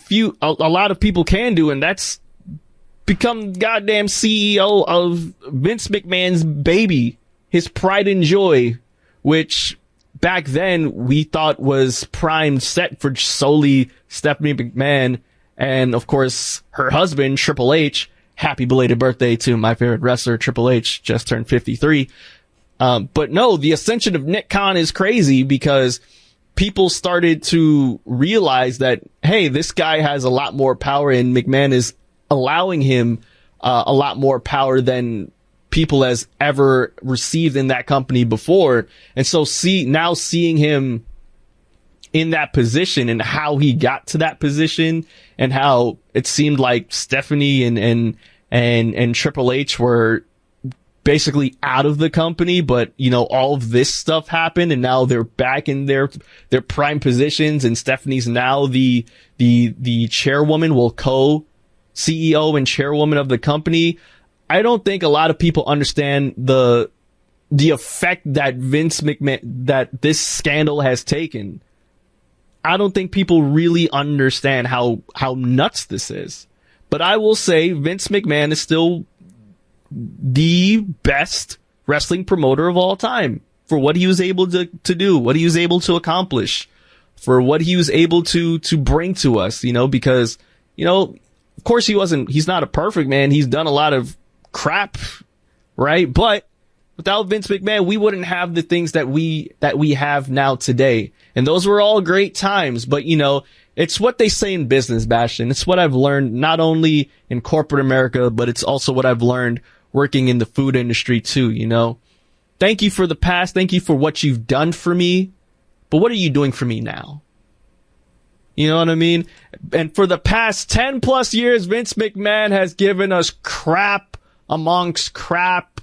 lot of people can do, and that's become goddamn CEO of Vince McMahon's baby, his pride and joy, which back then we thought was primed set for solely Stephanie McMahon and, of course, her husband, Triple H. Happy belated birthday to my favorite wrestler, Triple H, just turned 53. But no, the ascension of Nick Khan is crazy because people started to realize that, hey, this guy has a lot more power and McMahon is allowing him a lot more power than people has ever received in that company before. And so seeing him in that position and how he got to that position and how it seemed like Stephanie and Triple H were basically out of the company, but all of this stuff happened and now they're back in their prime positions, and Stephanie's now the chairwoman, co-CEO and chairwoman of the company. I don't think a lot of people understand the effect that Vince McMahon, that this scandal has taken. I don't think people really understand how nuts this is. But I will say Vince McMahon is still the best wrestling promoter of all time for what he was able to do, what he was able to accomplish, for what he was able to bring to us, because, of course he's not a perfect man. He's done a lot of crap, right? But without Vince McMahon, we wouldn't have the things that we have now today. And those were all great times, but it's what they say in business, Bastion. It's what I've learned not only in corporate America, but it's also what I've learned working in the food industry too, Thank you for the past. Thank you for what you've done for me. But what are you doing for me now? You know what I mean? And for the past 10 plus years, Vince McMahon has given us crap amongst crap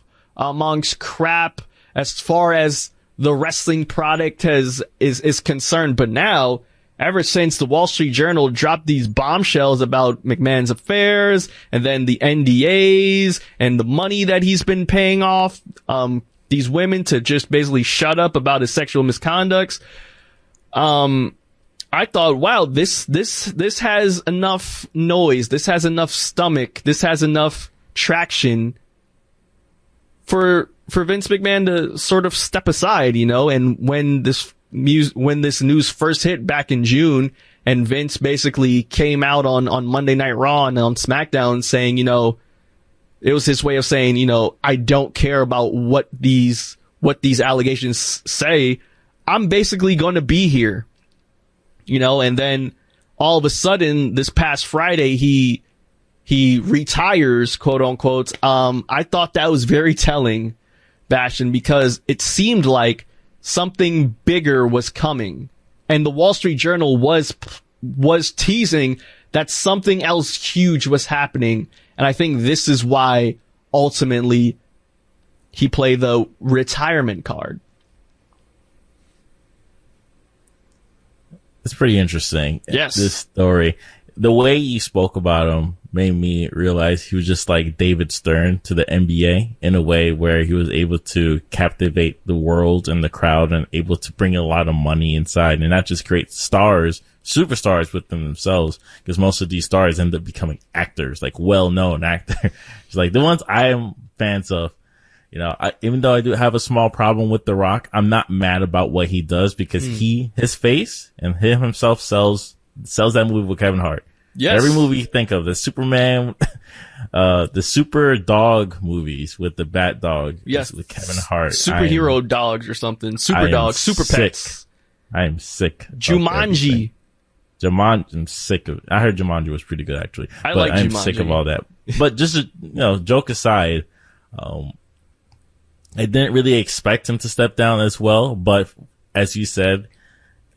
as far as the wrestling product is concerned. But now, ever since the Wall Street Journal dropped these bombshells about McMahon's affairs and then the NDAs and the money that he's been paying off these women to just basically shut up about his sexual misconducts, I thought, wow, this has enough noise, this has enough stomach, this has enough traction for Vince McMahon to sort of step aside, and when this news first hit back in June and Vince basically came out on Monday Night Raw and on SmackDown saying, it was his way of saying, I don't care about what these allegations say. I'm basically going to be here, and then all of a sudden this past Friday, he retires, quote unquote. I thought that was very telling, Bastion, because it seemed like something bigger was coming, and the Wall Street Journal was teasing that something else huge was happening. And I think this is why ultimately he played the retirement card. It's pretty interesting. Yes. This story, the way you spoke about him made me realize he was just like David Stern to the NBA in a way where he was able to captivate the world and the crowd and able to bring a lot of money inside and not just create superstars within themselves, because most of these stars end up becoming actors, like well-known actors. It's like the ones I am fans of. Even though I do have a small problem with The Rock, I'm not mad about what he does because his face and himself sells that movie with Kevin Hart. Yes. Every movie you think of, the Superman, the Super Dog movies with the Bat Dog. Yes. With Kevin Hart. Superhero dogs or something. Super dogs. Super pets. I am sick. Jumanji. I'm sick of. I heard Jumanji was pretty good actually. I'm sick of all that. But just joke aside, I didn't really expect him to step down as well. But as you said,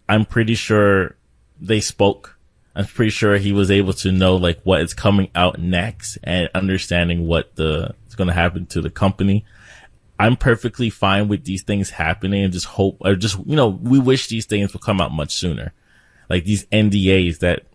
I'm pretty sure they spoke. I'm pretty sure he was able to know like what is coming out next and understanding what is going to happen to the company. I'm perfectly fine with these things happening and just hope, or just, we wish these things will come out much sooner. Like these NDAs that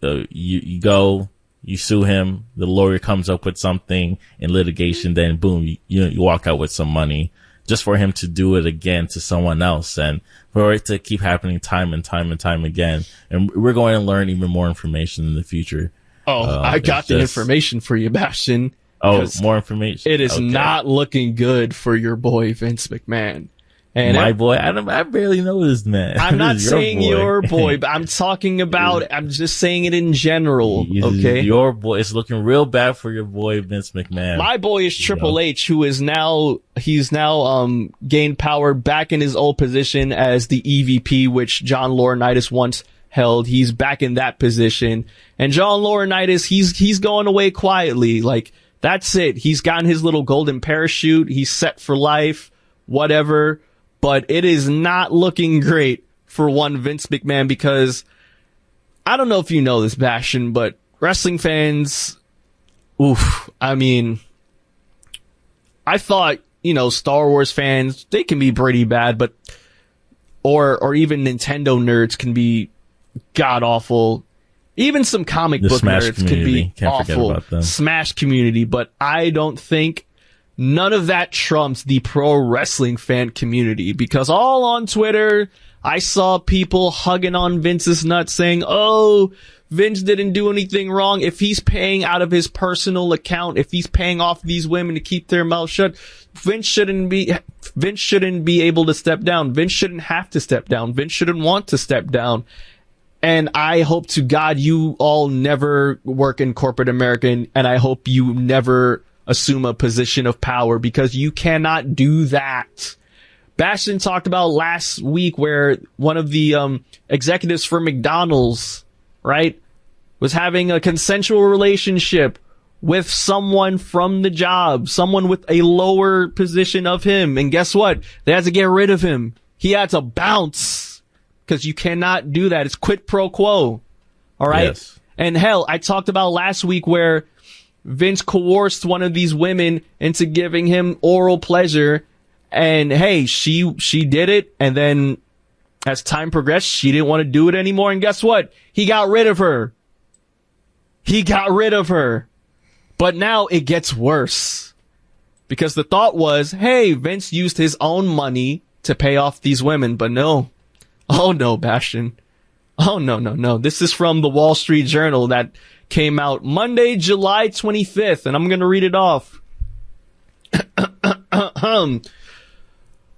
you sue him, the lawyer comes up with something in litigation, then boom, you walk out with some money just for him to do it again to someone else and for it to keep happening time and time and time again. And we're going to learn even more information in the future. I got the information for you, Bastion. Oh, more information. It is not looking good for your boy, Vince McMahon. And my boy, I barely know this man. I'm not saying your boy, but I'm talking about, I'm just saying it in general, okay? Your boy, it's looking real bad for your boy, Vince McMahon. My boy is Triple H, who is he's now gained power back in his old position as the EVP, which John Laurinaitis once held. He's back in that position. And John Laurinaitis, he's going away quietly. Like, That's it. He's gotten his little golden parachute. He's set for life, whatever. But it is not looking great for one Vince McMahon, because I don't know if you know this, Bastion, but wrestling fans, I mean, I thought, Star Wars fans, they can be pretty bad, but or even Nintendo nerds can be god awful. Even some comic book nerds can be awful. Smash community, but I don't think none of that trumps the pro wrestling fan community, because all on Twitter, I saw people hugging on Vince's nuts saying, oh, Vince didn't do anything wrong. If he's paying out of his personal account, if he's paying off these women to keep their mouth shut, Vince shouldn't be able to step down. Vince shouldn't have to step down. Vince shouldn't want to step down. And I hope to God you all never work in corporate America, and I hope you never assume a position of power, because you cannot do that. Bastion talked about last week where one of the executives for McDonald's, right, was having a consensual relationship with someone from the job, someone with a lower position of him. And guess what? They had to get rid of him. He had to bounce, because you cannot do that. It's quid pro quo. All right. Yes. And hell, I talked about last week where Vince coerced one of these women into giving him oral pleasure. And hey, she did it. And then as time progressed, she didn't want to do it anymore. And guess what? He got rid of her. But now it gets worse, because the thought was, hey, Vince used his own money to pay off these women. But no. Oh no, Bastion. Oh no. This is from the Wall Street Journal that came out Monday, July 25th. And I'm going to read it off.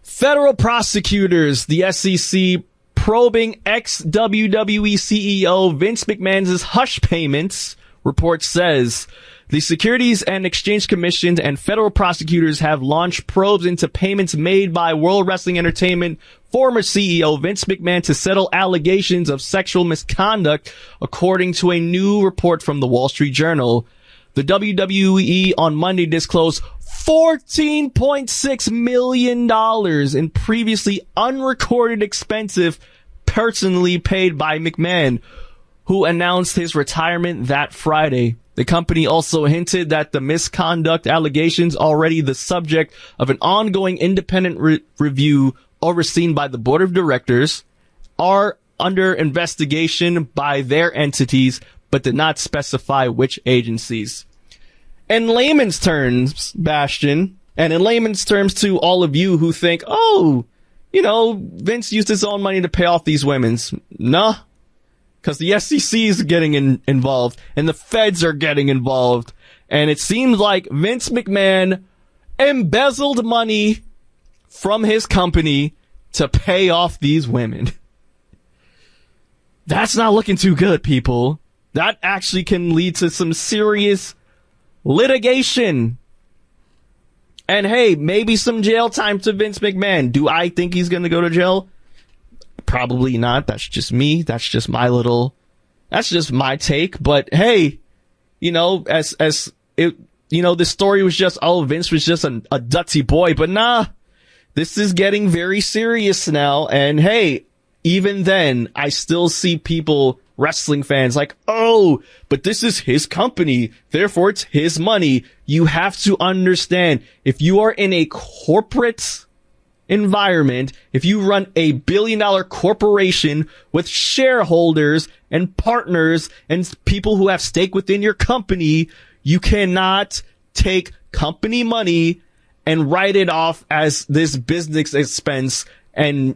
Federal prosecutors, the SEC, probing ex-WWE CEO Vince McMahon's hush payments, report says. The Securities and Exchange Commission and federal prosecutors have launched probes into payments made by World Wrestling Entertainment former CEO Vince McMahon to settle allegations of sexual misconduct, according to a new report from the Wall Street Journal. The WWE on Monday disclosed $14.6 million in previously unrecorded expenses personally paid by McMahon, who announced his retirement that Friday. The company also hinted that the misconduct allegations, already the subject of an ongoing independent review overseen by the board of directors, are under investigation by their entities, but did not specify which agencies. In layman's terms, Bastion, and in layman's terms to all of you who think, oh, Vince used his own money to pay off these women's. Nah. Because the SEC is getting involved, and the feds are getting involved. And it seems like Vince McMahon embezzled money from his company to pay off these women. That's not looking too good, people. That actually can lead to some serious litigation. And hey, maybe some jail time to Vince McMahon. Do I think he's going to go to jail? Probably not. That's just me. That's just my take. But hey, this story was just, oh, Vince was just a dutsy boy. But nah, this is getting very serious now. And hey, even then, I still see people, wrestling fans, like, oh, but this is his company, therefore it's his money. You have to understand, if you are in a corporate environment, if you run $1 billion corporation with shareholders and partners and people who have stake within your company, you cannot take company money and write it off as this business expense and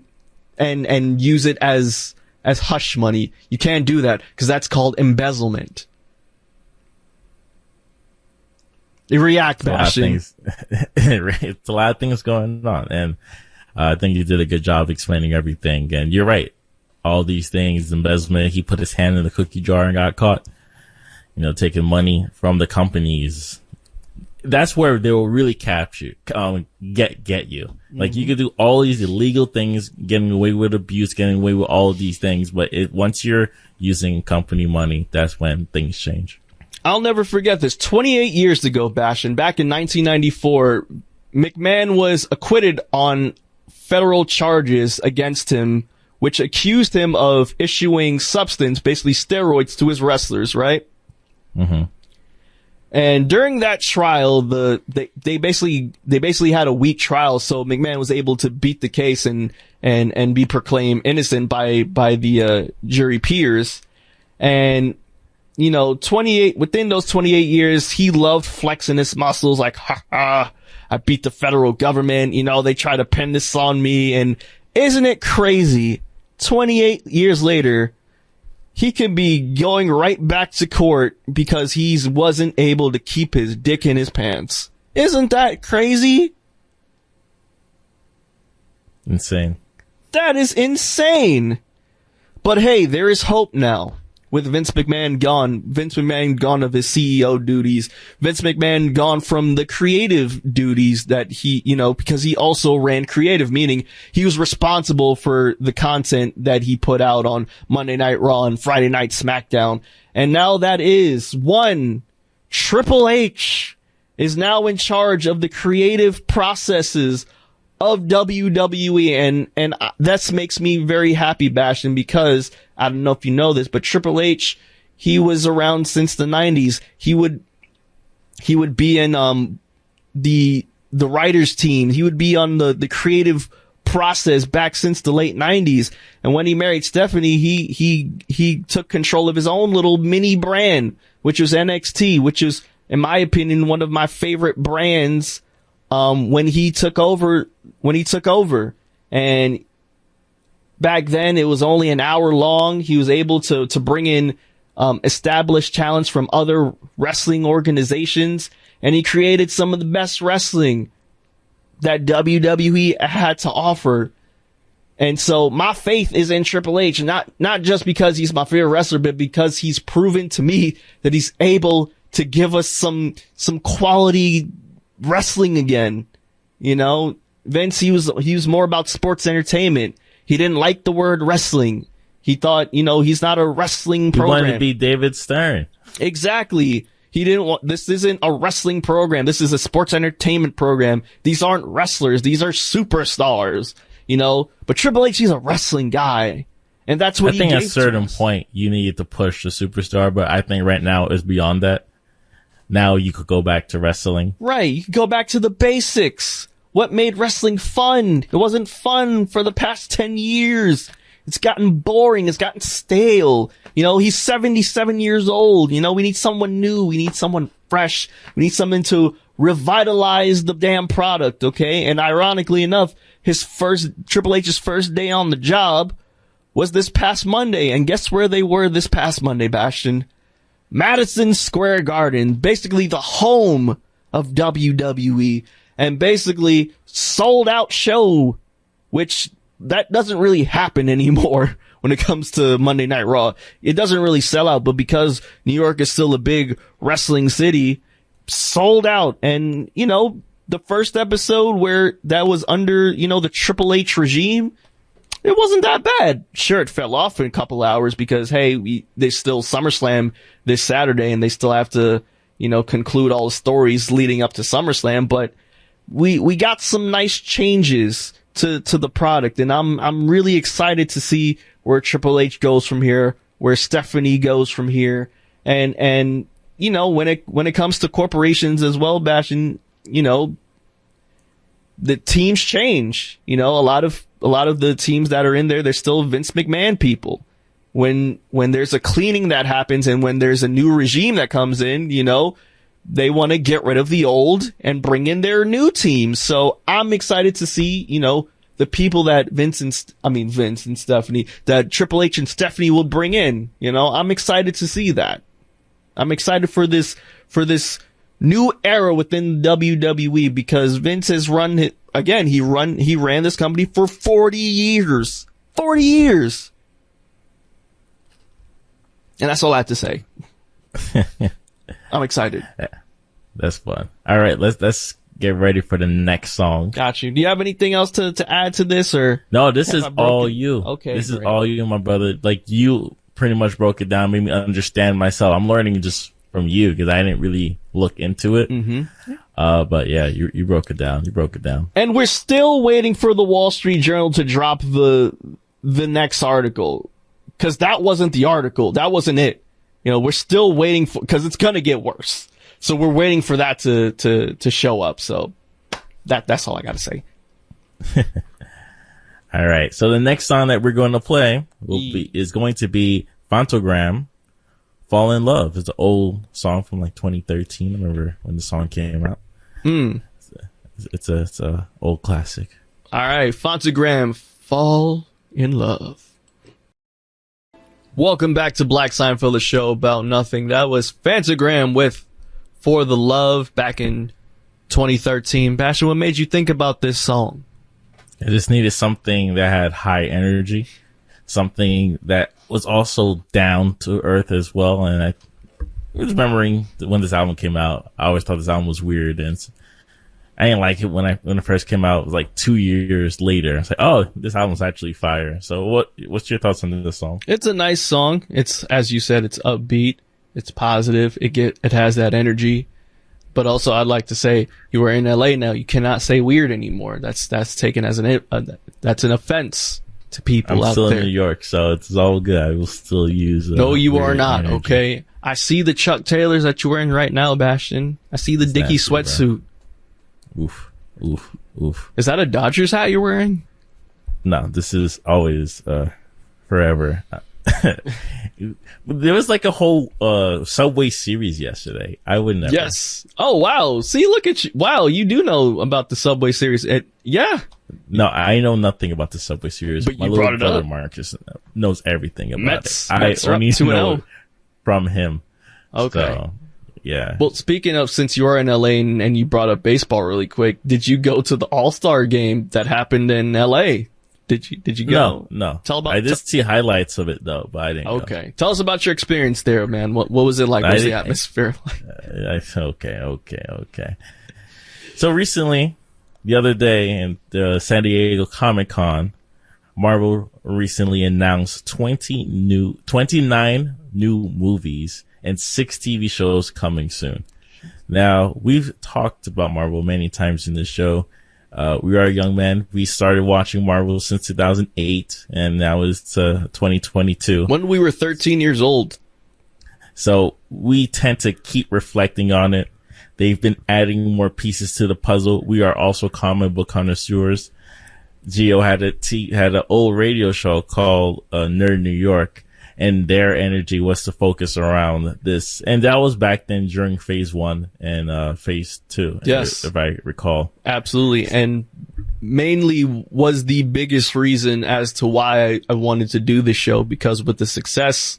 use it as hush money. You can't do that, because that's called embezzlement. React, Bastion. It's a lot of things going on, and I think you did a good job explaining everything. And you're right, all these things, embezzlement. He put his hand in the cookie jar and got caught. Taking money from the companies. That's where they will really capture, get you. Like, you could do all these illegal things, getting away with abuse, getting away with all of these things, but once you're using company money, that's when things change. I'll never forget this. 28 years ago, Bastion, back in 1994, McMahon was acquitted on federal charges against him, which accused him of issuing substance, basically steroids, to his wrestlers, right? Mm-hmm. And during that trial, they basically had a weak trial, so McMahon was able to beat the case and be proclaimed innocent by the jury peers. And within those 28 years, he loved flexing his muscles, like, ha ha, I beat the federal government. They try to pin this on me. And isn't it crazy? 28 years later, he could be going right back to court because he wasn't able to keep his dick in his pants. Isn't that crazy? Insane. That is insane. But hey, there is hope now. With Vince McMahon gone of his CEO duties, Vince McMahon gone from the creative duties that he, because he also ran creative, meaning he was responsible for the content that he put out on Monday Night Raw and Friday Night SmackDown. And now that is Triple H is now in charge of the creative processes of WWE, and that makes me very happy, Bastion, because I don't know if you know this, but Triple H, he was around since the 90s. He would be in the writers team. He would be on the creative process back since the late 90s. And when he married Stephanie, he took control of his own little mini brand, which was NXT, which is, in my opinion, one of my favorite brands when he took over. And back then it was only an hour long. He was able to bring in established talents from other wrestling organizations, and he created some of the best wrestling that WWE had to offer. And so my faith is in Triple H, not just because he's my favorite wrestler, but because he's proven to me that he's able to give us some quality wrestling again. Vince, he was more about sports entertainment. He didn't like the word wrestling. He thought, he's not a wrestling program. He wanted to be David Stern. Exactly. He didn't want, this isn't a wrestling program. This is a sports entertainment program. These aren't wrestlers. These are superstars, but Triple H, he's a wrestling guy. And that's what I think at a certain point you need to push the superstar, but I think right now it's beyond that. Now you could go back to wrestling. Right. You could go back to the basics. What made wrestling fun? It wasn't fun for the past 10 years. It's gotten boring. It's gotten stale. He's 77 years old. We need someone new. We need someone fresh. We need someone to revitalize the damn product, okay? And ironically enough, Triple H's first day on the job was this past Monday. And guess where they were this past Monday, Bastion? Madison Square Garden, basically the home of WWE. And basically sold out show, which that doesn't really happen anymore when it comes to Monday Night Raw. It doesn't really sell out, but because New York is still a big wrestling city, sold out. And, the first episode where that was under, the Triple H regime, it wasn't that bad. Sure, it fell off in a couple hours because, hey, there's still SummerSlam this Saturday and they still have to, conclude all the stories leading up to SummerSlam, but we got some nice changes to the product, and I'm really excited to see where Triple H goes from here, where Stephanie goes from here, and when it comes to corporations as well, Bastion, the teams change. A lot of the teams that are in there, they're still Vince McMahon people. When there's a cleaning that happens and when there's a new regime that comes in, they want to get rid of the old and bring in their new team. So I'm excited to see, the people that Vince and Stephanie, that Triple H and Stephanie will bring in. I'm excited to see that. I'm excited for this new era within WWE because Vince has run it again. He ran this company for 40 years. 40 years. And that's all I have to say. I'm excited. Yeah, that's fun. All right, let's get ready for the next song. Got you. Do you have anything else to add to this, or? No, this is all you. Okay, this is all you, my brother. Like, you pretty much broke it down, made me understand myself. I'm learning just from you because I didn't really look into it. Mm-hmm. But yeah, you broke it down. You broke it down. And we're still waiting for the Wall Street Journal to drop the next article, because that wasn't the article. That wasn't it. You know, we're still waiting for, because it's gonna get worse. So we're waiting for that to show up. So that's all I gotta say. All right. So the next song that we're going to play is going to be Phantogram, Fall in Love. It's an old song from like 2013. I remember when the song came out. It's a old classic. All right. Phantogram, Fall in Love. Welcome back to Black Seinfeld, the show about nothing. That was Phantogram with For the Love back in 2013. Bastion, what made you think about this song? I just needed something that had high energy, something that was also down to earth as well. And I was remembering when this album came out, I always thought this album was weird, and I didn't like it when it first came out. It was like 2 years later. I was like, oh, this album's actually fire. So what's your thoughts on this song? It's a nice song. It's, as you said, it's upbeat. It's positive. It has that energy. But also, I'd like to say, you are in LA now. You cannot say weird anymore. That's taken as that's an offense to people out there. I'm still in New York, so it's all good. I will still use. No, you are not. Energy. Okay. I see the Chuck Taylors that you're wearing right now, Bastion. I see the Dickie sweatsuit. Oof. Is that a Dodgers hat you're wearing? No, this is always forever. There was like a whole Subway series yesterday. I would never. Yes. Oh wow. See, look at you. Wow, you do know about the Subway series. Yeah. No, I know nothing about the Subway series. But my you little brought it brother up. Marcus knows everything about Mets it. I only know it from him. Okay. So, yeah. Well, speaking of, since you are in LA and you brought up baseball really quick, did you go to the All-Star game that happened in LA? Did you go? No. I just see highlights of it though, but I didn't. Okay. Go. Tell us about your experience there, man. What was it like? What was the atmosphere like? Okay. So recently, the other day in the San Diego Comic-Con, Marvel recently announced 29 new movies and 6 TV shows coming soon. Now, we've talked about Marvel many times in this show. We are young men. We started watching Marvel since 2008, and now it's 2022. When we were 13 years old. So we tend to keep reflecting on it. They've been adding more pieces to the puzzle. We are also comic book connoisseurs. Gio had an old radio show called Nerd New York, and their energy was to focus around this. And that was back then during phase 1 and phase 2. Yes. If I recall. Absolutely. And mainly was the biggest reason as to why I wanted to do this show, because with the success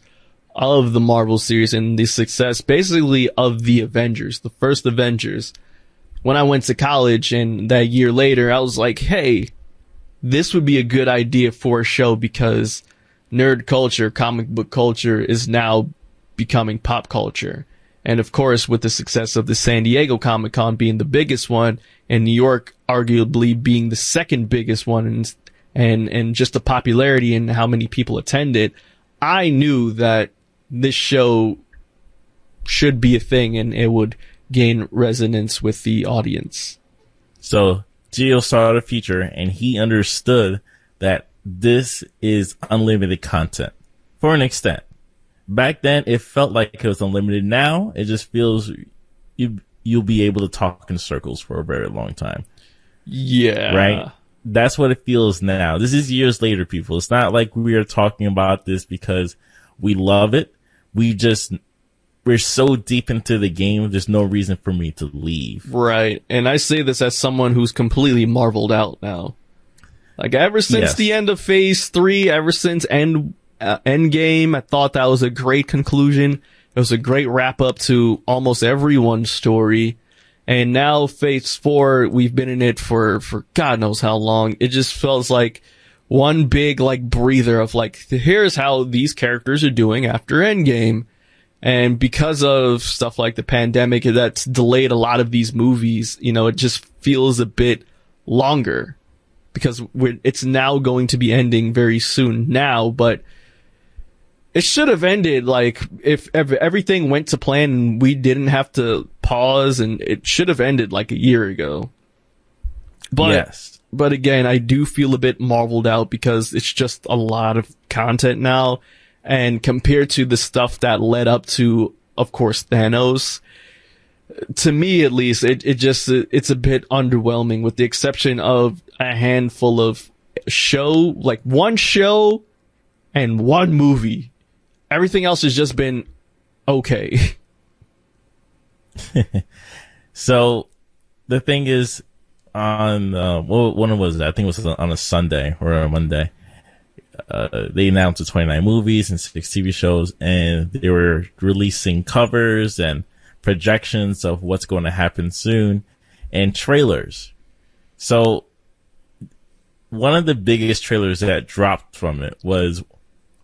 of the Marvel series and the success basically of the Avengers, the first Avengers, when I went to college and that year later, I was like, hey, this would be a good idea for a show, because nerd culture, comic book culture is now becoming pop culture. And of course, with the success of the San Diego Comic-Con being the biggest one and New York arguably being the second biggest one, and just the popularity and how many people attended, I knew that this show should be a thing and it would gain resonance with the audience. So Gio saw the feature and he understood that this is unlimited content for an extent. Back then, it felt like it was unlimited. Now, it just feels you'll be able to talk in circles for a very long time. Yeah. Right? That's what it feels now. This is years later, people. It's not like we are talking about this because we love it. We're so deep into the game, there's no reason for me to leave. Right. And I say this as someone who's completely marveled out now. Like, ever since the end of phase 3, ever since Endgame, I thought that was a great conclusion. It was a great wrap up to almost everyone's story. And now phase 4, we've been in it for God knows how long. It just feels like one big, like, breather of, like, here's how these characters are doing after Endgame. And because of stuff like the pandemic that's delayed a lot of these movies, you know, it just feels a bit longer, because it's now going to be ending very soon now. But It should have ended, like, if everything went to plan and we didn't have to pause, and it should have ended like a year ago. But, yes. But again, I do feel a bit marveled out because it's just a lot of content now. And compared to the stuff that led up to, of course, Thanos, to me at least, it's a bit underwhelming, with the exception of a handful of one show and one movie. Everything else has just been okay. So the thing is, on when was it? I think it was on a Sunday or a Monday. They announced the 29 movies and 6 TV shows, and they were releasing covers and projections of what's going to happen soon and trailers. So one of the biggest trailers that dropped from it was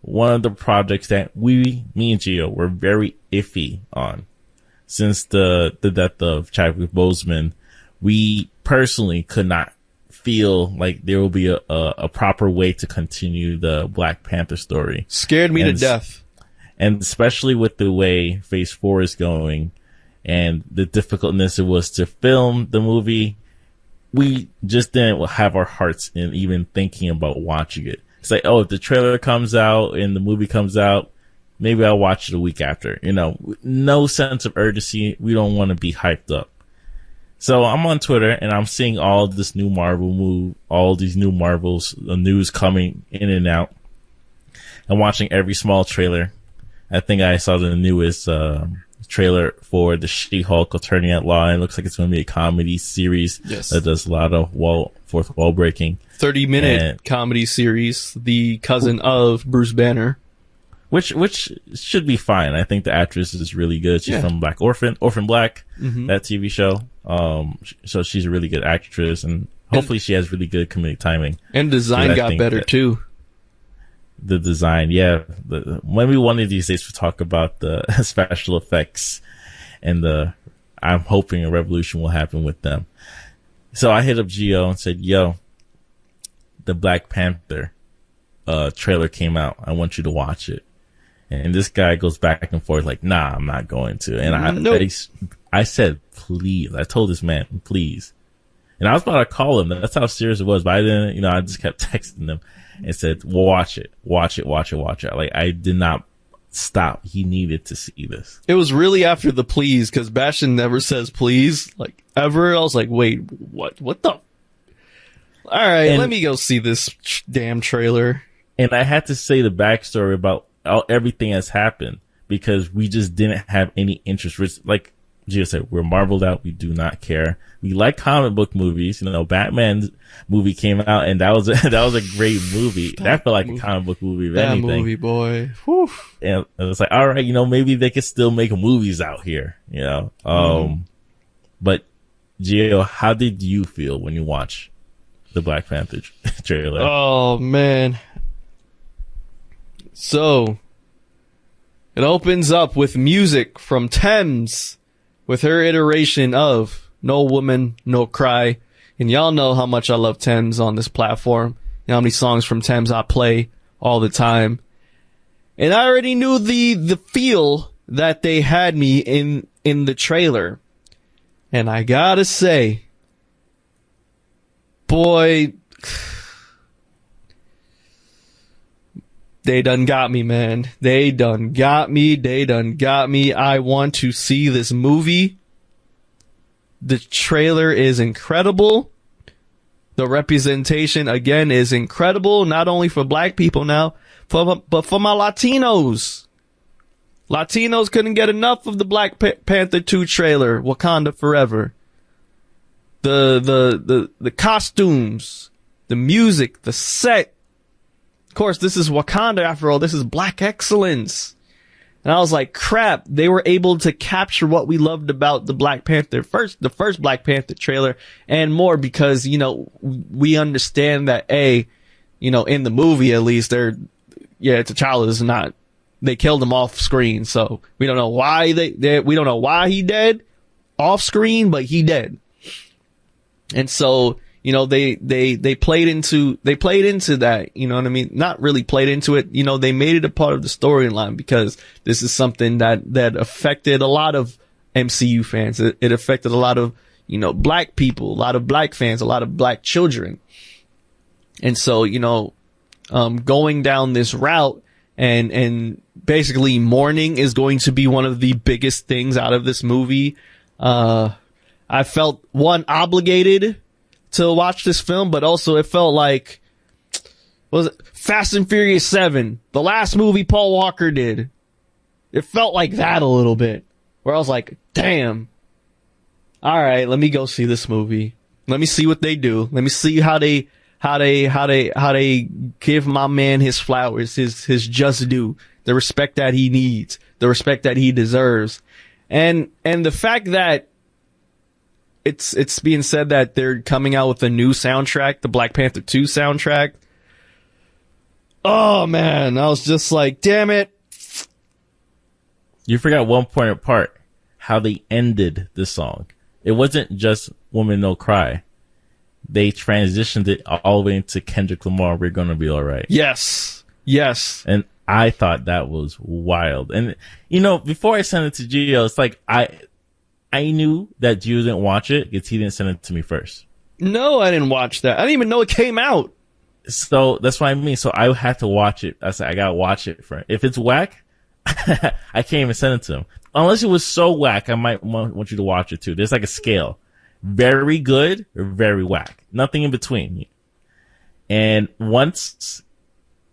one of the projects that me and Gio were very iffy on. Since the death of Chadwick Boseman, we personally could not feel like there will be a proper way to continue the Black Panther story. Scared me to death. And especially with the way Phase 4 is going and the difficultness it was to film the movie, we just didn't have our hearts in even thinking about watching it. It's like, oh, if the trailer comes out and the movie comes out, maybe I'll watch it a week after. No sense of urgency. We don't want to be hyped up. So I'm on Twitter and I'm seeing all this new Marvel all these new Marvels news coming in and out. I'm watching every small trailer. I think I saw the newest trailer for the She-Hulk Attorney at Law, and it looks like it's going to be a comedy series that does a lot of fourth wall breaking. 30-minute comedy series, the cousin of Bruce Banner. Which should be fine. I think the actress is really good. She's from Orphan Black, that TV show. So she's a really good actress, and hopefully she has really good comedic timing. And design got better too. The design, maybe one of these days we'll talk about the special effects, and I'm hoping a revolution will happen with them. So I hit up Gio and said, "Yo, the Black Panther trailer came out. I want you to watch it." And this guy goes back and forth like, "Nah, I'm not going to." And I said, "Please." I told this man, "Please." And I was about to call him. That's how serious it was. But I didn't, I just kept texting him and said, well, watch it. Like, I did not stop. He needed to see this. It was really after the please, because Bastion never says please, like, ever. I was like, wait, what? What the? All right, let me go see this damn trailer. And I had to say the backstory about everything that's happened, because we just didn't have any interest. Like Gio said, we're marveled out. We do not care. We like comic book movies. Batman's movie came out, and that was a great movie. That felt like a comic book movie. That movie, boy. Whew. And it was like, all right, maybe they could still make movies out here. But Gio, how did you feel when you watched the Black Panther trailer? Oh man. So it opens up with music from Thames, with her iteration of No Woman, No Cry. And y'all know how much I love Thames on this platform. You know how many songs from Thames I play all the time. And I already knew the feel that they had me in the trailer. And I gotta say, boy, they done got me, man. They done got me. I want to see this movie. The trailer is incredible. The representation, again, is incredible. Not only for black people now, but for my Latinos. Latinos couldn't get enough of the Black Panther 2 trailer, Wakanda Forever. The costumes, the music, the set. Of course, this is Wakanda after all. This is black excellence. And I was like, crap, they were able to capture what we loved about the Black Panther the first Black Panther trailer, and more, because, we understand that, in the movie at least, T'Challa is not, they killed him off screen, so we don't know why we don't know why he dead off screen, but he dead. And so, they played into that, you know what I mean? Not really played into it, they made it a part of the storyline because this is something that affected a lot of MCU fans. It affected a lot of, black people, a lot of black fans, a lot of black children. And so, going down this route and basically mourning is going to be one of the biggest things out of this movie. I felt obligated to watch this film, but also it felt like, what was it? Fast and Furious 7, the last movie Paul Walker did. It felt like that a little bit, where I was like, damn. All right, let me go see this movie. Let me see what they do. Let me see how they give my man his flowers, his just due, the respect that he needs, the respect that he deserves. And the fact that it's being said that they're coming out with a new soundtrack, the Black Panther 2 soundtrack. Oh man, I was just like, damn it. You forgot one point apart, how they ended the song. It wasn't just Woman No Cry. They transitioned it all the way into Kendrick Lamar, We're Gonna Be Alright. Yes. And I thought that was wild. And, before I sent it to Gio, it's like, I knew that Gio didn't watch it because he didn't send it to me first. No, I didn't watch that. I didn't even know it came out. So that's what I mean. So I had to watch it. I said, I gotta watch it for if it's whack, I can't even send it to him. Unless it was so whack, I might want you to watch it too. There's like a scale. Very good or very whack. Nothing in between. And once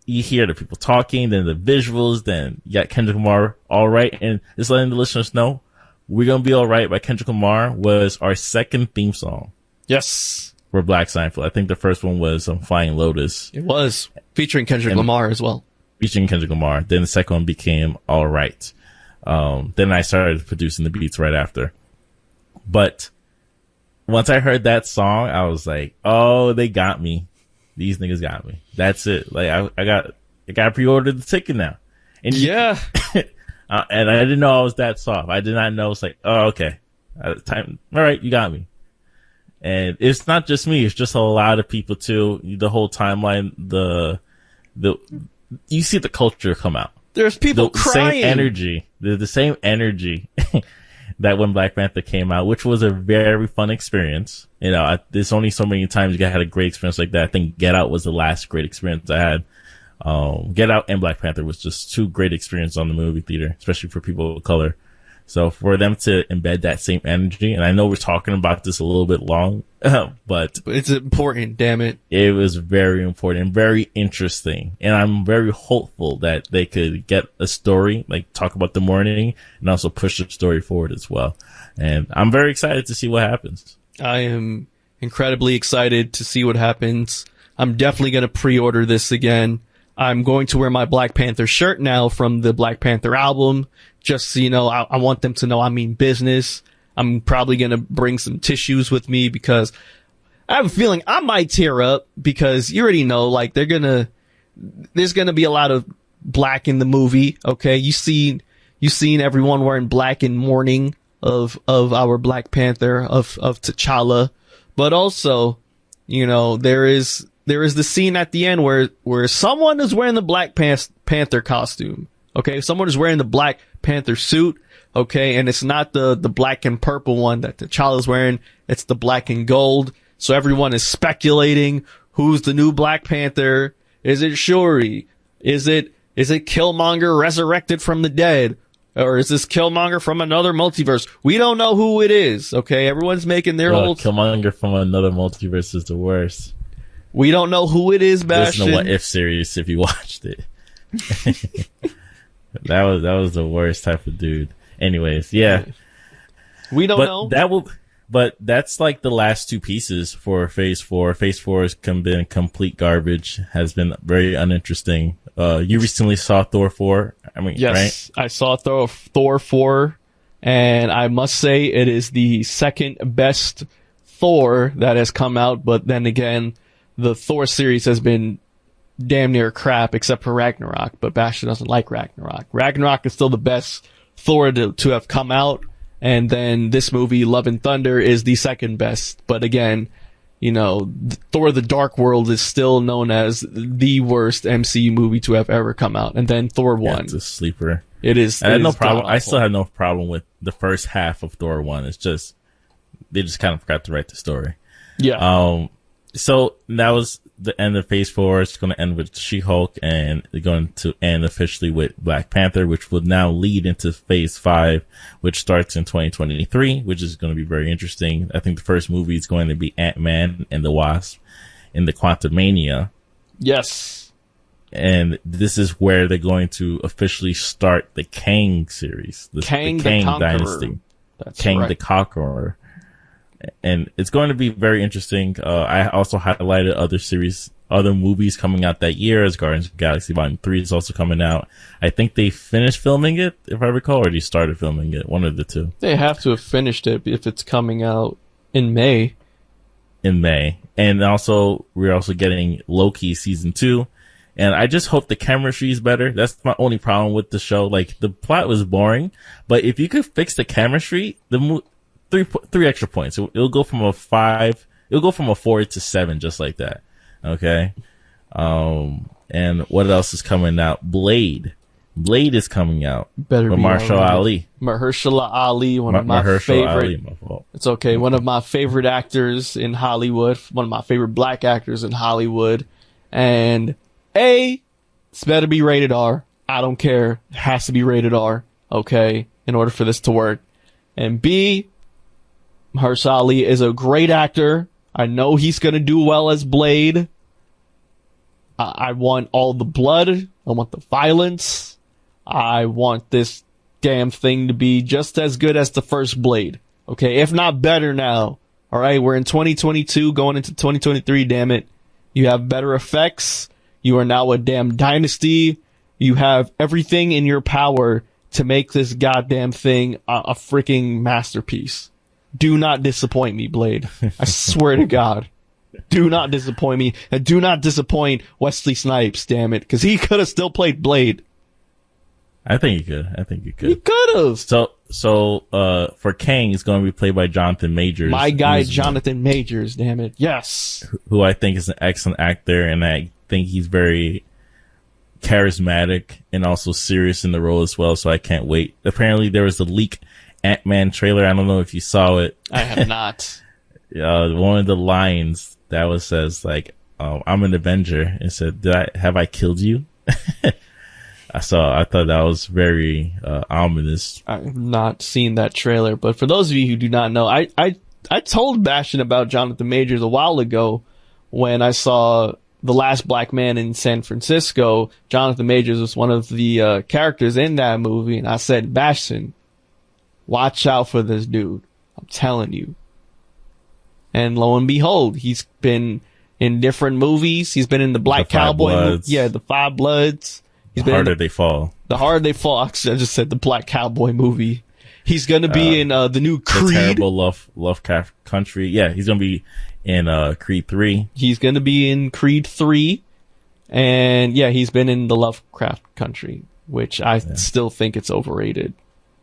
you hear the people talking, then the visuals, then you got Kendrick Lamar, all right. And just letting the listeners know, We're Gonna Be Alright by Kendrick Lamar was our second theme song. Yes. For Black Seinfeld. I think the first one was Flying Lotus. It was. Featuring Kendrick Lamar as well. Featuring Kendrick Lamar. Then the second one became Alright. Then I started producing the beats right after. But once I heard that song, I was like, oh, they got me. These niggas got me. That's it. Like, I got pre-ordered the ticket now. And yeah. And I didn't know I was that soft. I did not know. It's like, oh, okay. Time. All right. You got me. And it's not just me. It's just a lot of people too. The whole timeline, you see the culture come out. There's people crying. The same energy that when Black Panther came out, which was a very fun experience. There's only so many times you had a great experience like that. I think Get Out was the last great experience I had. Get Out and Black Panther was just two great experiences on the movie theater, especially for people of color. So for them to embed that same energy, and I know we're talking about this a little bit long, but it's important, damn it. It was very important, very interesting. And I'm very hopeful that they could get a story, like talk about the mourning and also push the story forward as well. And I'm very excited to see what happens. I am incredibly excited to see what happens. I'm definitely going to pre-order this again. I'm going to wear my Black Panther shirt now from the Black Panther album. Just so you know, I want them to know I mean business. I'm probably going to bring some tissues with me because I have a feeling I might tear up because you already know, like, there's going to be a lot of black in the movie. Okay. You've seen everyone wearing black in mourning of our Black Panther, of T'Challa. But also, there is the scene at the end where someone is wearing the Black Panther costume. Okay. Someone is wearing the Black Panther suit. Okay. And it's not the black and purple one that T'Challa's wearing. It's the black and gold. So everyone is speculating who's the new Black Panther. Is it Shuri? Is it Killmonger resurrected from the dead? Or is this Killmonger from another multiverse? We don't know who it is. Okay. Everyone's making their whole Killmonger from another multiverse is the worst. We don't know who it is, Bastion. Listen to What If series if you watched it. That was the worst type of dude. Anyways, yeah. We don't know. But that's like the last two pieces for Phase 4. Phase 4 has been complete garbage, has been very uninteresting. You recently saw Thor 4. Yes, right? I saw Thor 4, and I must say it is the second best Thor that has come out, but then again, the Thor series has been damn near crap except for Ragnarok, but Bastion doesn't like Ragnarok. Ragnarok is still the best Thor to have come out, and then this movie, Love and Thunder, is the second best. But again, Thor: The Dark World is still known as the worst MCU movie to have ever come out, and then Thor 1. It's a sleeper. It is. I had no is problem. god-awful. I still had no problem with the first half of Thor 1. It's just they just kind of forgot to write the story. Yeah. So that was the end of Phase 4. It's going to end with She-Hulk, and they're going to end officially with Black Panther, which will now lead into Phase 5, which starts in 2023, which is going to be very interesting. I think the first movie is going to be Ant-Man and the Wasp in the Quantumania. Yes. And this is where they're going to officially start the Kang series. The Kang Dynasty. That's Kang right. the Conqueror. And it's going to be very interesting. I also highlighted other movies coming out that year, as Guardians of the Galaxy Volume 3 is also coming out. I think they finished filming it, if I recall, or they started filming it. One of the two. They have to have finished it if it's coming out in May. And also, we're also getting Loki Season 2. And I just hope the chemistry is better. That's my only problem with the show. Like, the plot was boring, but if you could fix the chemistry, three extra points. It'll go from a 5. It'll go from a 4 to 7, just like that. Okay. And what else is coming out? Blade is coming out. Better with be Mahershala already. Ali. Mahershala Ali, one of my favorite. Ali, my fault. It's okay. One of my favorite actors in Hollywood. One of my favorite black actors in Hollywood. And it's better be rated R. I don't care. It has to be rated R. Okay. In order for this to work. And B, Mahershala Ali is a great actor. I know he's going to do well as Blade. I want all the blood. I want the violence. I want this damn thing to be just as good as the first Blade. Okay, if not better now. All right, we're in 2022 going into 2023, damn it. You have better effects. You are now a damn dynasty. You have everything in your power to make this goddamn thing a freaking masterpiece. Do not disappoint me, Blade. I swear to God. Do not disappoint me. And do not disappoint Wesley Snipes, damn it. Because he could have still played Blade. I think he could. He could have. So for Kang, it's going to be played by Jonathan Majors. My guy, Jonathan Majors, damn it. Yes. Who I think is an excellent actor, and I think he's very charismatic and also serious in the role as well, so I can't wait. Apparently, there was a leak Ant-Man trailer. I don't know if you saw it. I have not. One of the lines that says like, "I'm an Avenger," and said, "Have I killed you?" I thought that was very ominous. I have not seen that trailer, but for those of you who do not know, I told Bastion about Jonathan Majors a while ago when I saw The Last Black Man in San Francisco. Jonathan Majors was one of the characters in that movie, and I said, Bastion, watch out for this dude. I'm telling you. And lo and behold, he's been in different movies. He's been in the Black Cowboy movie. Yeah, the Five Bloods. The Harder They Fall. The Harder They Fall. I just said the Black Cowboy movie. He's going to be in the new Creed. The Terrible Lovecraft Country. Yeah, he's going to be in Creed 3. He's going to be in Creed 3. And yeah, he's been in the Lovecraft Country, which I still think it's overrated.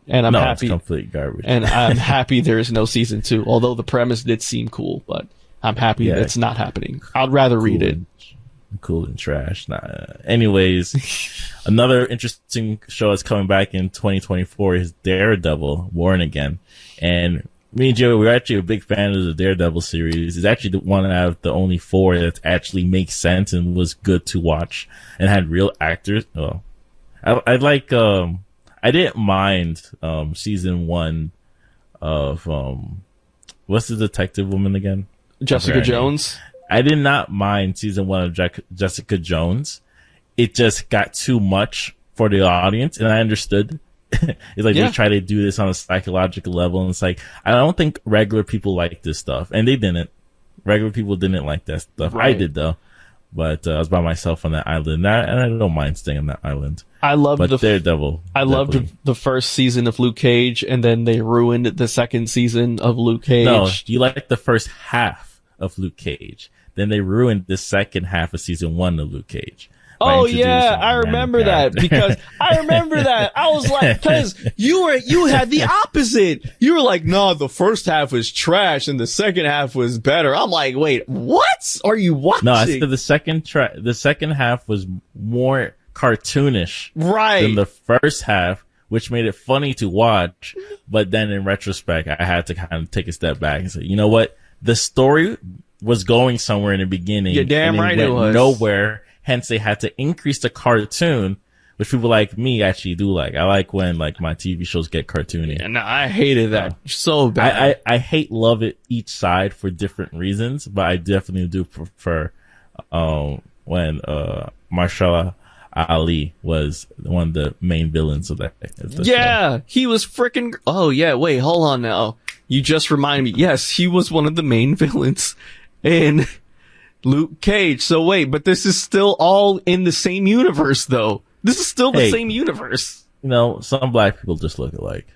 And I'm happy. It's complete garbage. And I'm happy there is no season 2, although the premise did seem cool, but I'm happy that it's not happening. I'd rather read it. Cool and trash. Anyways, another interesting show that's coming back in 2024 is Daredevil, Born Again. And me and Joey, we're actually a big fan of the Daredevil series. It's actually the one out of the only 4 that actually makes sense and was good to watch and had real actors. Well, I like, I didn't mind, season 1 of, what's the detective woman again? Jessica Jones. I did not mind season 1 of Jessica Jones. It just got too much for the audience, and I understood. It's like they try to do this on a psychological level, and it's like, I don't think regular people like this stuff, and they didn't. Regular people didn't like that stuff. Right. I did though, but I was by myself on that island, and I don't mind staying on that island. I loved Daredevil. I loved the first season of Luke Cage, and then they ruined the second season of Luke Cage. No, you like the first half of Luke Cage. Then they ruined the second half of season 1 of Luke Cage. Oh yeah, I remember that because I remember that. I was like, cause you had the opposite. You were like, no, the first half was trash and the second half was better. I'm like, wait, what are you watching? No, I said the second half was more cartoonish than the first half, which made it funny to watch. But then in retrospect, I had to kind of take a step back and say, you know what? The story was going somewhere in the beginning. You're damn right it was. Nowhere. Hence, they had to increase the cartoon, which people like me actually do like. I like when like my TV shows get cartoony. Yeah, no, I hated that so bad. I hate love it each side for different reasons, but I definitely do prefer when Marshala Ali was one of the main villains of that. Yeah, he was freaking. Oh yeah, wait, hold on now. You just reminded me. Yes, he was one of the main villains in Luke Cage. So wait, but this is still all in the same universe, though. This is still the same universe. You know, some black people just look alike.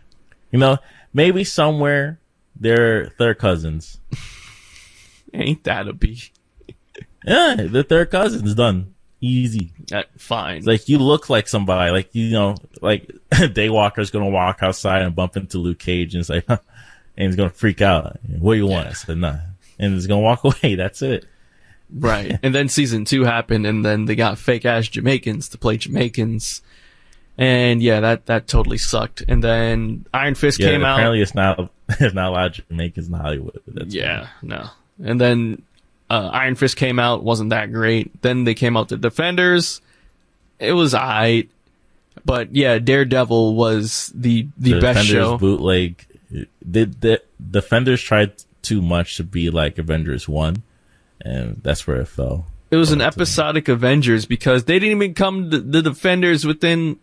You know, maybe somewhere they're cousins. Ain't that a beat? Yeah, the third cousins done. Easy. Fine. It's like, you look like somebody, like, you know, like, Daywalker's gonna walk outside and bump into Luke Cage and say, huh, and he's gonna freak out. What do you want? I said, nah. And he's gonna walk away. That's it. Right. And then season 2 happened, and then they got fake ass Jamaicans to play Jamaicans. And yeah, that totally sucked. And then Iron Fist came out. Apparently it's not a lot of Jamaicans in Hollywood. But that's funny. No. And then Iron Fist came out, wasn't that great. Then they came out the Defenders. It was alright. But yeah, Daredevil was the best show. Bootleg. The Defenders tried too much to be like Avengers 1, and that's where it fell. It was an episodic Avengers because they didn't even come to the Defenders within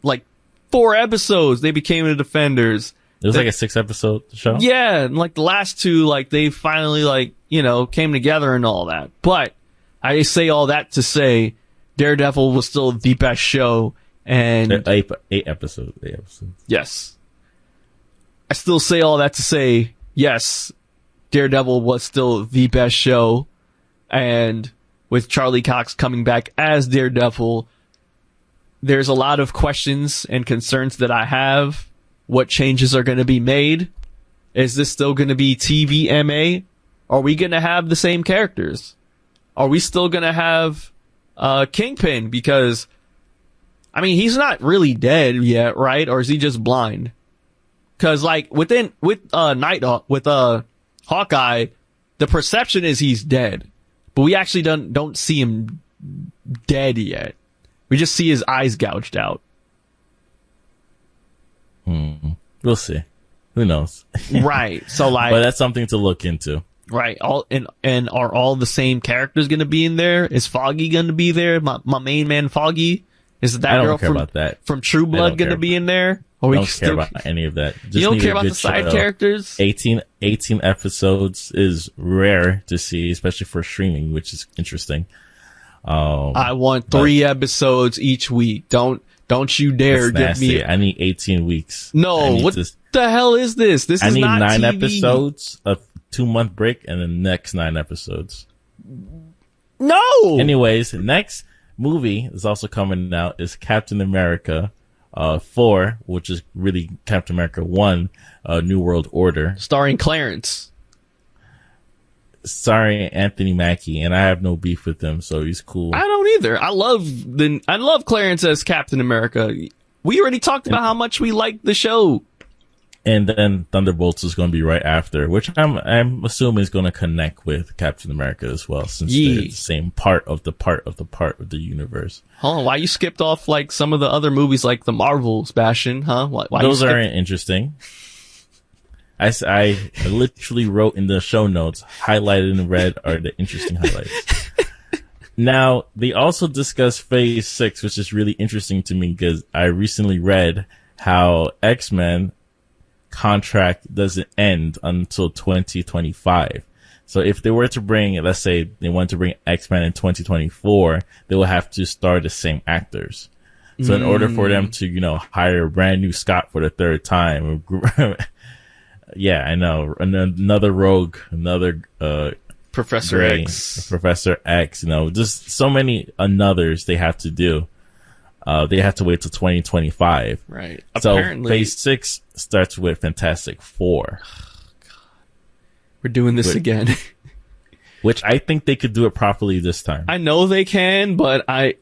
like 4 episodes. They became the Defenders. It was like a 6-episode show? Yeah, and like the last 2, like they finally like, you know, came together and all that. But I say all that to say Daredevil was still the best show. And 8 episodes. Yes. I still say all that to say, yes, Daredevil was still the best show. And with Charlie Cox coming back as Daredevil, there's a lot of questions and concerns that I have. What changes are going to be made? Is this still going to be TVMA? Are we going to have the same characters? Are we still going to have Kingpin? Because, I mean, he's not really dead yet, right? Or is he just blind? Because, like, with Hawkeye, the perception is he's dead. But we actually don't see him dead yet. We just see his eyes gouged out. We'll see. Who knows? Right. So like, but that's something to look into. Right. And are all the same characters going to be in there? Is Foggy going to be there? My main man Foggy? Is that girl from True Blood going to be in there? Or I don't care about any of that. Just you don't care about the side characters? 18 episodes is rare to see, especially for streaming, which is interesting. I want 3 episodes each week. Don't you dare get me. I need 18 weeks. No, what the hell is this? This is not TV. I need 9 episodes, a 2-month break, and the next 9 episodes. No! Anyways, next movie is also coming out is Captain America 4, which is really Captain America 1, New World Order. Starring Clarence. Sorry, Anthony Mackie, and I have no beef with him, so he's cool. I don't either. I love Clarence as Captain America. We already talked about how much we like the show. And then Thunderbolts is going to be right after, which I'm assuming is going to connect with Captain America as well, since they're the same part of the universe. Hold on, why you skipped off like some of the other movies like the Marvels, Bastion? Huh? Why those aren't interesting. I literally wrote in the show notes, highlighted in red are the interesting highlights. Now, they also discuss Phase 6, which is really interesting to me because I recently read how X-Men contract doesn't end until 2025. So if they were to bring, let's say they want to bring X-Men in 2024, they will have to star the same actors. So in order for them to, hire a brand new Scott for the 3rd time, yeah, I know. Another rogue, another Professor Gray, X. Professor X, just so many others they have to do. They have to wait till 2025. Right. So Apparently, Phase 6 starts with Fantastic Four. we're doing this again. Which I think they could do it properly this time. I know they can, but I'm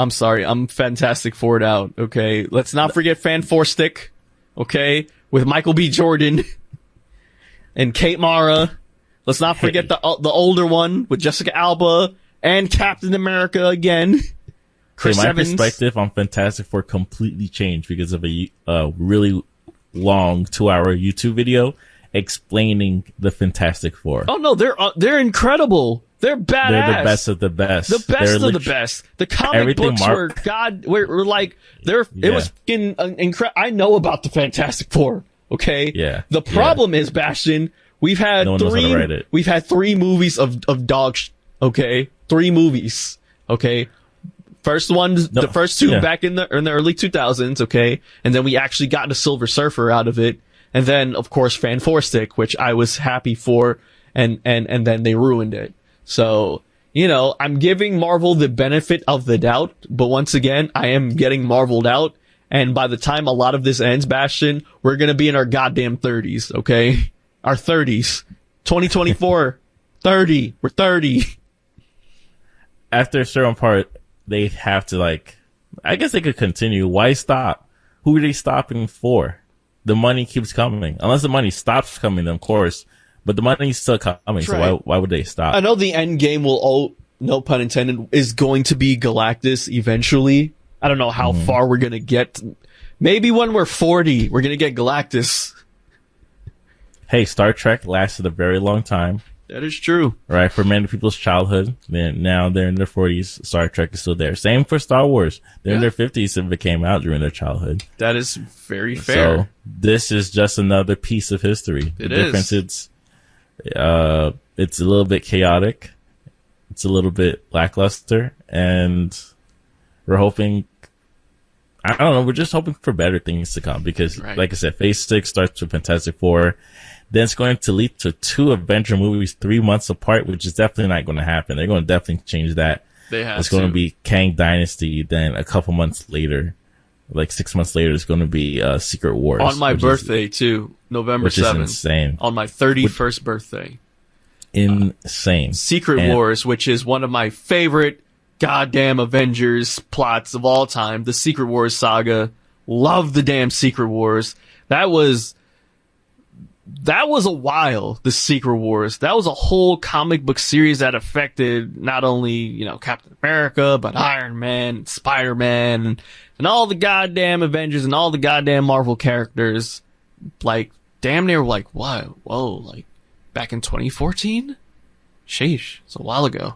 sorry. I'm Fantastic Four'd out. Okay. Let's not forget Fan Four Stick. Okay. With Michael B. Jordan and Kate Mara. Let's not forget the older one with Jessica Alba and Captain America again. Chris my Evans. perspective on Fantastic Four completely changed because of a really long 2-hour YouTube video explaining the Fantastic Four. Oh no, they're incredible. They're badass. They're the best of the best. The best of the best. The comic books were like it was fucking incredible. I know about the Fantastic Four. Okay. Yeah. The problem is, Bastion, we've had no one knows how to write it. We've had 3 movies of dog okay? 3 movies. Okay. First one, the first 2 back in the early 2000s, okay? And then we actually got the Silver Surfer out of it. And then, of course, Fan Four Stick, which I was happy for, and then they ruined it. So, I'm giving Marvel the benefit of the doubt, but once again, I am getting marveled out. And by the time a lot of this ends, Bastion, we're gonna be in our goddamn 30s, okay? Our 30s. 2024, 30. We're 30. After a certain part, they have to, I guess they could continue. Why stop? Who are they stopping for? The money keeps coming. Unless the money stops coming, of course. But the money's still coming, Right. so why would they stop? I know the end game will, no pun intended, is going to be Galactus eventually. I don't know how far we're gonna get. Maybe when we're 40, we're gonna get Galactus. Hey, Star Trek lasted a very long time. That is true. Right, for many people's childhood. Now they're in their 40s. Star Trek is still there. Same for Star Wars. They're in their 50s if it came out during their childhood. That is very fair. So this is just another piece of history. The difference is it's a little bit chaotic. It's a little bit lackluster, and we're hoping. I don't know. We're just hoping for better things to come because, like I said, Phase 6 starts with Fantastic Four. Then it's going to lead to 2 Avenger movies 3 months apart, which is definitely not going to happen. They're going to definitely change that. It's going to be Kang Dynasty. Then a couple months later, 6 months later, it's going to be Secret Wars. On my birthday, too. November 7th. Which is insane. On my 31st birthday. Insane. Secret Wars, which is one of my favorite goddamn Avengers plots of all time. The Secret Wars saga. Love the damn Secret Wars. That was a while, the Secret Wars. That was a whole comic book series that affected not only, Captain America, but Iron Man, Spider-Man, and all the goddamn Avengers and all the goddamn Marvel characters. Damn near whoa, back in 2014? Sheesh, it's a while ago.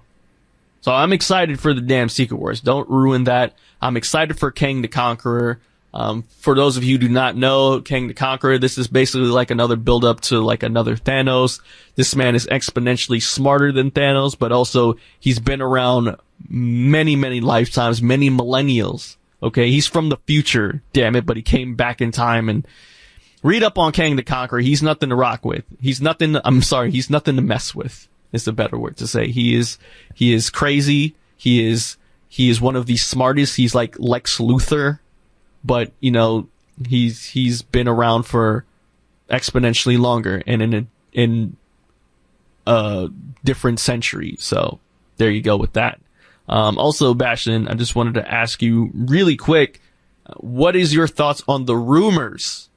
So I'm excited for the damn Secret Wars. Don't ruin that. I'm excited for Kang the Conqueror. For those of you who do not know, Kang the Conqueror, this is basically like another build up to another Thanos. This man is exponentially smarter than Thanos, but also he's been around many, many lifetimes, many millennials. Okay. He's from the future, damn it, but he came back in time. And read up on Kang the Conqueror. He's nothing to rock with. He's nothing to mess with, is the better word to say. He is crazy. He is one of the smartest. He's like Lex Luthor. But, he's been around for exponentially longer and in a different century. So there you go with that. Also, Bastion, I just wanted to ask you really quick, what is your thoughts on the rumors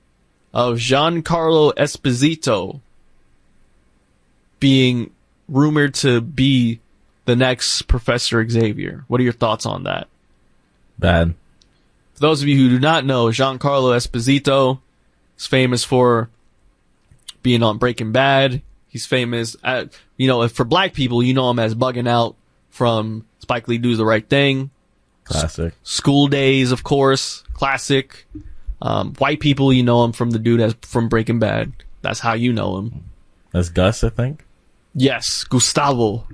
of Giancarlo Esposito being rumored to be the next Professor Xavier? What are your thoughts on that? Bad. For those of you who do not know, Giancarlo Esposito is famous for being on Breaking Bad. He's famous, for black people, you know him as Bugging Out from Spike Lee Do the Right Thing. Classic. School Days, of course. Classic. White people, you know him from the dude from Breaking Bad. That's how you know him. That's Gus, I think. Yes, Gustavo.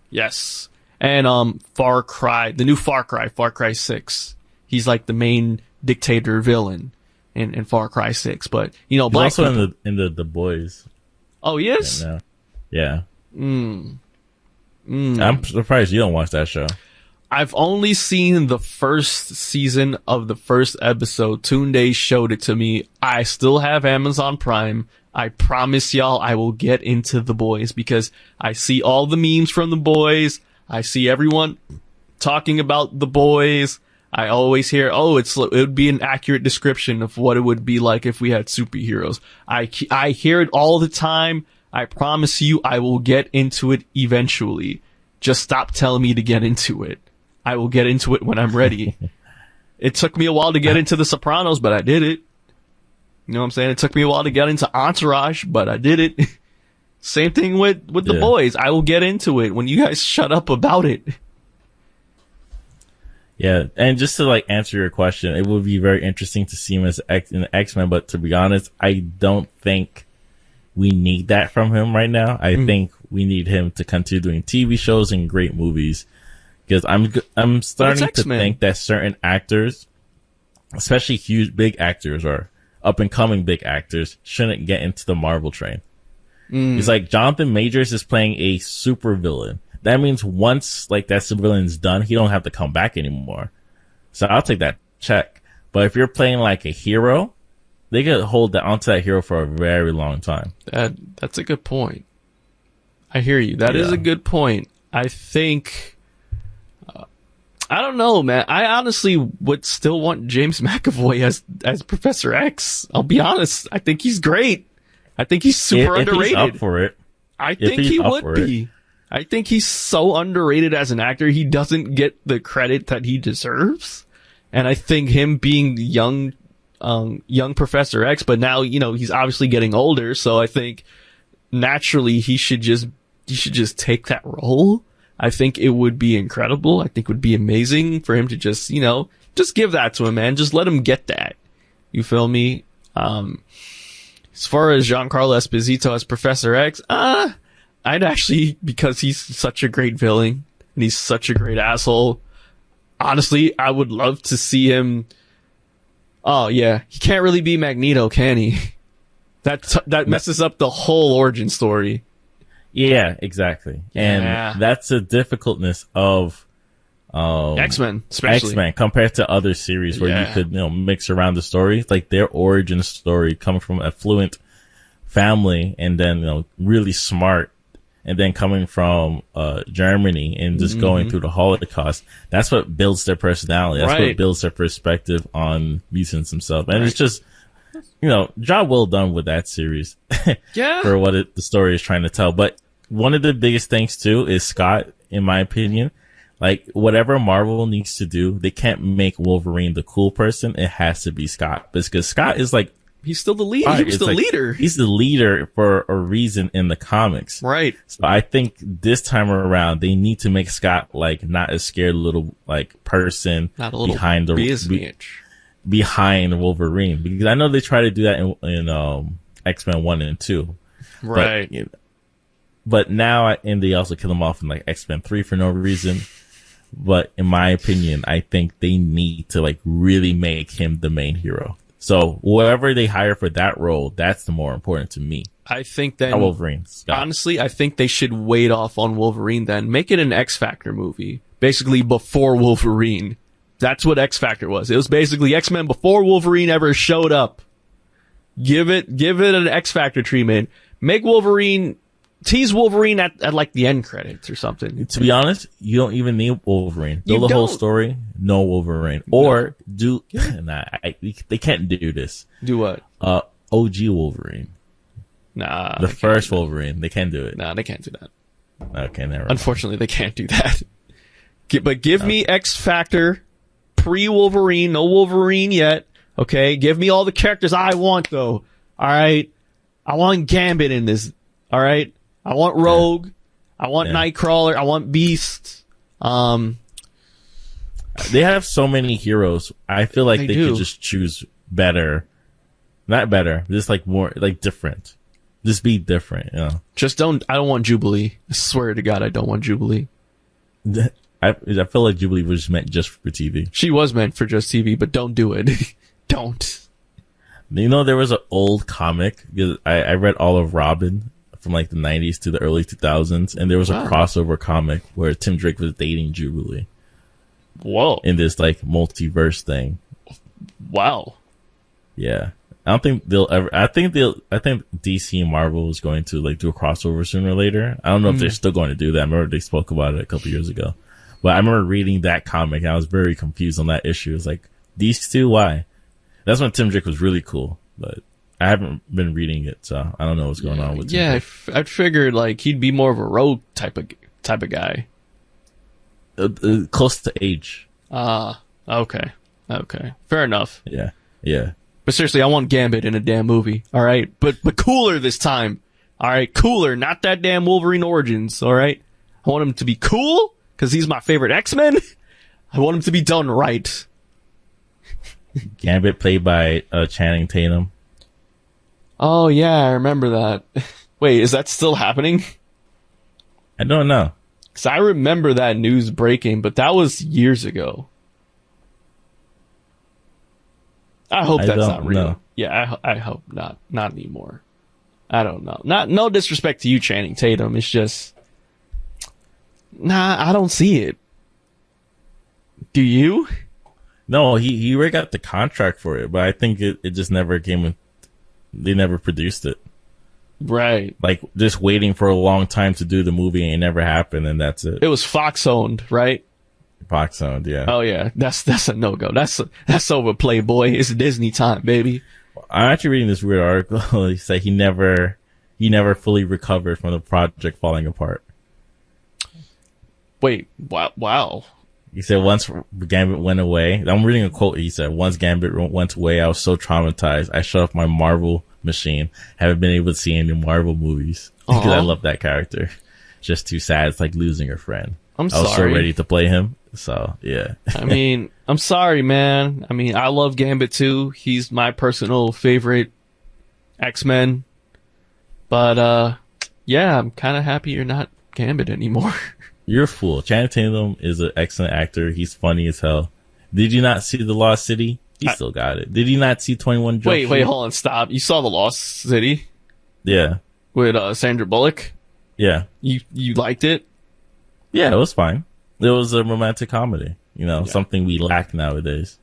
Yes. And Far Cry, the new Far Cry 6. He's like the main dictator villain in Far Cry 6. But, He's black also people, in the Boys. Oh, he is? Yeah, Yeah. Mm. I'm surprised you don't watch that show. I've only seen the first season of the first episode. Tunde showed it to me. I still have Amazon Prime. I promise y'all I will get into The Boys because I see all the memes from The Boys. I see everyone talking about The Boys. I always hear, it would be an accurate description of what it would be like if we had superheroes. I hear it all the time. I promise you I will get into it eventually. Just stop telling me to get into it. I will get into it when I'm ready. It took me a while to get into The Sopranos, but I did it. You know what I'm saying? It took me a while to get into Entourage, but I did it. Same thing with The Boys. I will get into it when you guys shut up about it. Yeah, and just to like answer your question, it would be very interesting to see him as in X-Men, but to be honest, I don't think we need that from him right now. I think we need him to continue doing TV shows and great movies. Because I'm starting to think that certain actors, especially huge big actors or up and coming big actors, shouldn't get into the Marvel train. It's like Jonathan Majors is playing a super villain. That means once like that super villain's done, he don't have to come back anymore. So I'll take that check. But if you're playing like a hero, they could hold onto that hero for a very long time. That's a good point. I hear you. That is a good point. I think. I don't know, man. I honestly would still want James McAvoy as Professor X. I'll be honest. I think he's great. I think he's super underrated. If he's up for it. I think he would be. I think he's so underrated as an actor. He doesn't get the credit that he deserves. And I think him being young Professor X, but now, he's obviously getting older. So I think naturally he should just take that role. I think it would be incredible. I think it would be amazing for him to just give that to him, man. Just let him get that. You feel me? As far as Giancarlo Esposito as Professor X, I'd actually, because he's such a great villain and he's such a great asshole. Honestly, I would love to see him. Oh yeah, he can't really be Magneto, can he? That messes up the whole origin story. Yeah, exactly. Yeah. And that's the difficultness of X-Men, especially. X-Men compared to other series where you could, mix around the story. Like their origin story coming from affluent family and then, really smart and then coming from Germany and just going through the Holocaust. That's what builds their personality. That's what builds their perspective on mutants themselves. And it's just, job well done with that series. Yeah. For what the story is trying to tell. But one of the biggest things too is Scott, in my opinion. Like whatever Marvel needs to do, they can't make Wolverine the cool person. It has to be Scott. Because Scott is like, he's still the leader. He was the leader. He's the leader for a reason in the comics. Right. So I think this time around, they need to make Scott like not a scared little like person not a little behind behind Wolverine, because I know they try to do that in X-Men 1 and 2. Right. But now, and they also kill him off in like X-Men 3 for no reason. But in my opinion, I think they need to like really make him the main hero. So whoever they hire for that role, that's the more important to me. I think then Wolverine. Scott. Honestly, I think they should wait off on Wolverine then. Make it an X Factor movie. Basically before Wolverine. That's what X Factor was. It was basically X-Men before Wolverine ever showed up. Give it an X Factor treatment. Make Wolverine, tease Wolverine at like the end credits or something. To be honest, you don't even need Wolverine. Build the whole story, no Wolverine. Or they can't do this. Do what? OG Wolverine. Nah. The first Wolverine. They can't do it. Nah, they can't do that. Okay, never mind. Unfortunately, they can't do that. But give me X Factor. Pre-Wolverine, no Wolverine yet. Okay, give me all the characters I want, though. All right, I want Gambit in this. All right, I want Rogue. Yeah. I want Nightcrawler. I want Beast. They have so many heroes. I feel like they could just choose better, not better, just like more, like different. Just be different. Just don't. I don't want Jubilee. I swear to God, I don't want Jubilee. I feel like Jubilee was meant just for TV. She was meant for just TV, but don't do it. Don't. There was an old comic, because I read all of Robin from like the 90s to the early 2000s, and there was a crossover comic where Tim Drake was dating Jubilee. Whoa! In this like multiverse thing. Wow. Yeah. I don't think they'll ever. I think DC and Marvel is going to like do a crossover sooner or later. I don't know if they're still going to do that. I remember they spoke about it a couple years ago, but I remember reading that comic and I was very confused on that issue. It's like, these two, why? That's when Tim Drake was really cool, but I haven't been reading it, so I don't know what's going on with Tim Drake. I figured like he'd be more of a rogue type of guy. Close to age. Okay, fair enough. Yeah. But seriously, I want Gambit in a damn movie. All right, but cooler this time. All right, cooler, not that damn Wolverine Origins. All right, I want him to be cool because he's my favorite X-Men. I want him to be done right. Gambit played by Channing Tatum. Oh yeah, I remember that. Wait, is that still happening? I don't know. Because I remember that news breaking, but that was years ago. I hope that's not real. Know. Yeah, I hope not. Not anymore. I don't know. No disrespect to you, Channing Tatum. It's just, I don't see it. Do you? No, he already got the contract for it, but I think it just never came. They never produced it. Right. Like just waiting for a long time to do the movie and it never happened, and that's it. It was Fox owned, right? Fox owned, yeah. Oh yeah, that's a no go. That's over Playboy. It's Disney time, baby. I'm actually reading this weird article. He said he never fully recovered from the project falling apart. Wait, wow. He said once Gambit went away, I'm reading a quote. He said, once Gambit went away, I was so traumatized. I shut off my Marvel machine. Haven't been able to see any Marvel movies because I love that character. Just too sad. It's like losing a friend. I was so ready to play him. So, yeah. I mean, I'm sorry, man. I mean, I love Gambit too. He's my personal favorite X-Men. But, yeah, I'm kind of happy you're not Gambit anymore. You're a fool. Channing Tatum is an excellent actor. He's funny as hell. Did you not see The Lost City? He still got it. Did you not see 21 Jump Street? Wait, hold on, stop. You saw The Lost City? Yeah. With Sandra Bullock? Yeah. You liked it? Yeah, it was fine. It was a romantic comedy. Something we lack nowadays.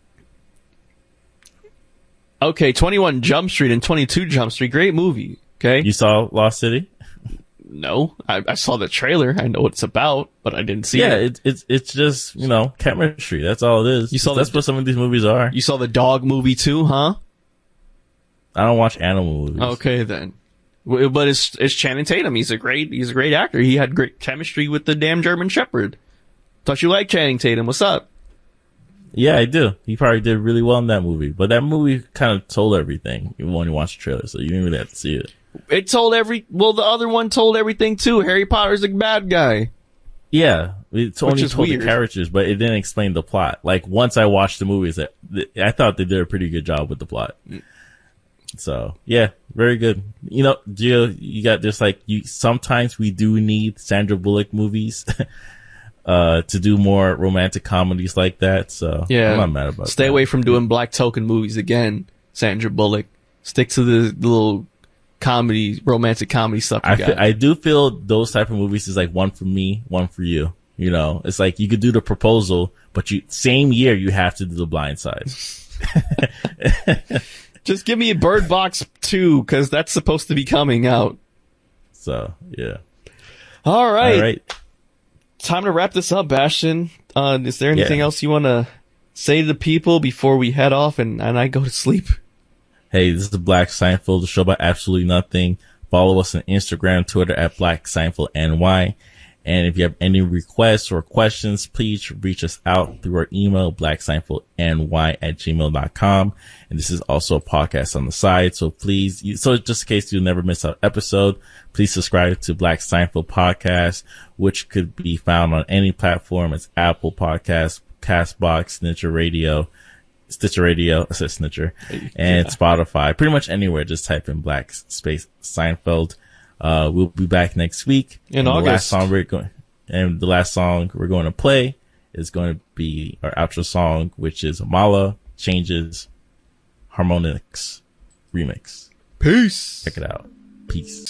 Okay, 21 Jump Street and 22 Jump Street. Great movie. Okay. You saw Lost City? No, I saw the trailer. I know what it's about, but I didn't see it. Yeah, it's just, chemistry. That's all it is. That's what some of these movies are. You saw the dog movie too, huh? I don't watch animal movies. Okay, then. But it's Channing Tatum. He's a great actor. He had great chemistry with the damn German Shepherd. Thought you liked Channing Tatum. What's up? Yeah, I do. He probably did really well in that movie. But that movie kind of told everything when you watch the trailer, so you didn't really have to see it. It told the other one told everything too. Harry Potter's a bad guy. Yeah, it only told weird. The characters, but it didn't explain the plot. Like, once I watched the movies, I thought they did a pretty good job with the plot. So, yeah, very good. Gio, you got this, sometimes we do need Sandra Bullock movies to do more romantic comedies like that. So, yeah, I'm not mad about that. Stay away from doing Black Token movies again, Sandra Bullock. Stick to the little romantic comedy stuff you got. I do feel those type of movies is like one for me, one for you. It's like you could do The Proposal, but same year you have to do The Blind Side. Just give me a Bird Box 2, because that's supposed to be coming out. So, yeah. All right. Time to wrap this up, Bastion. Is there anything else you want to say to the people before we head off and I go to sleep? Hey, this is the Black Seinfeld, the show about absolutely nothing. Follow us on Instagram, Twitter at Black Seinfeld NY. And if you have any requests or questions, please reach us out through our email, blackseinfeldny@gmail.com. And this is also a podcast on the side. So please, just in case you never miss an episode, please subscribe to Black Seinfeld Podcast, which could be found on any platform. It's Apple Podcasts, Castbox, Stitcher Radio, and Spotify. Pretty much anywhere, just type in Black Space Seinfeld. We'll be back next week. In August. The last song we're going to play is going to be our outro song, which is Mala Changes Harmonics Remix. Peace. Check it out. Peace.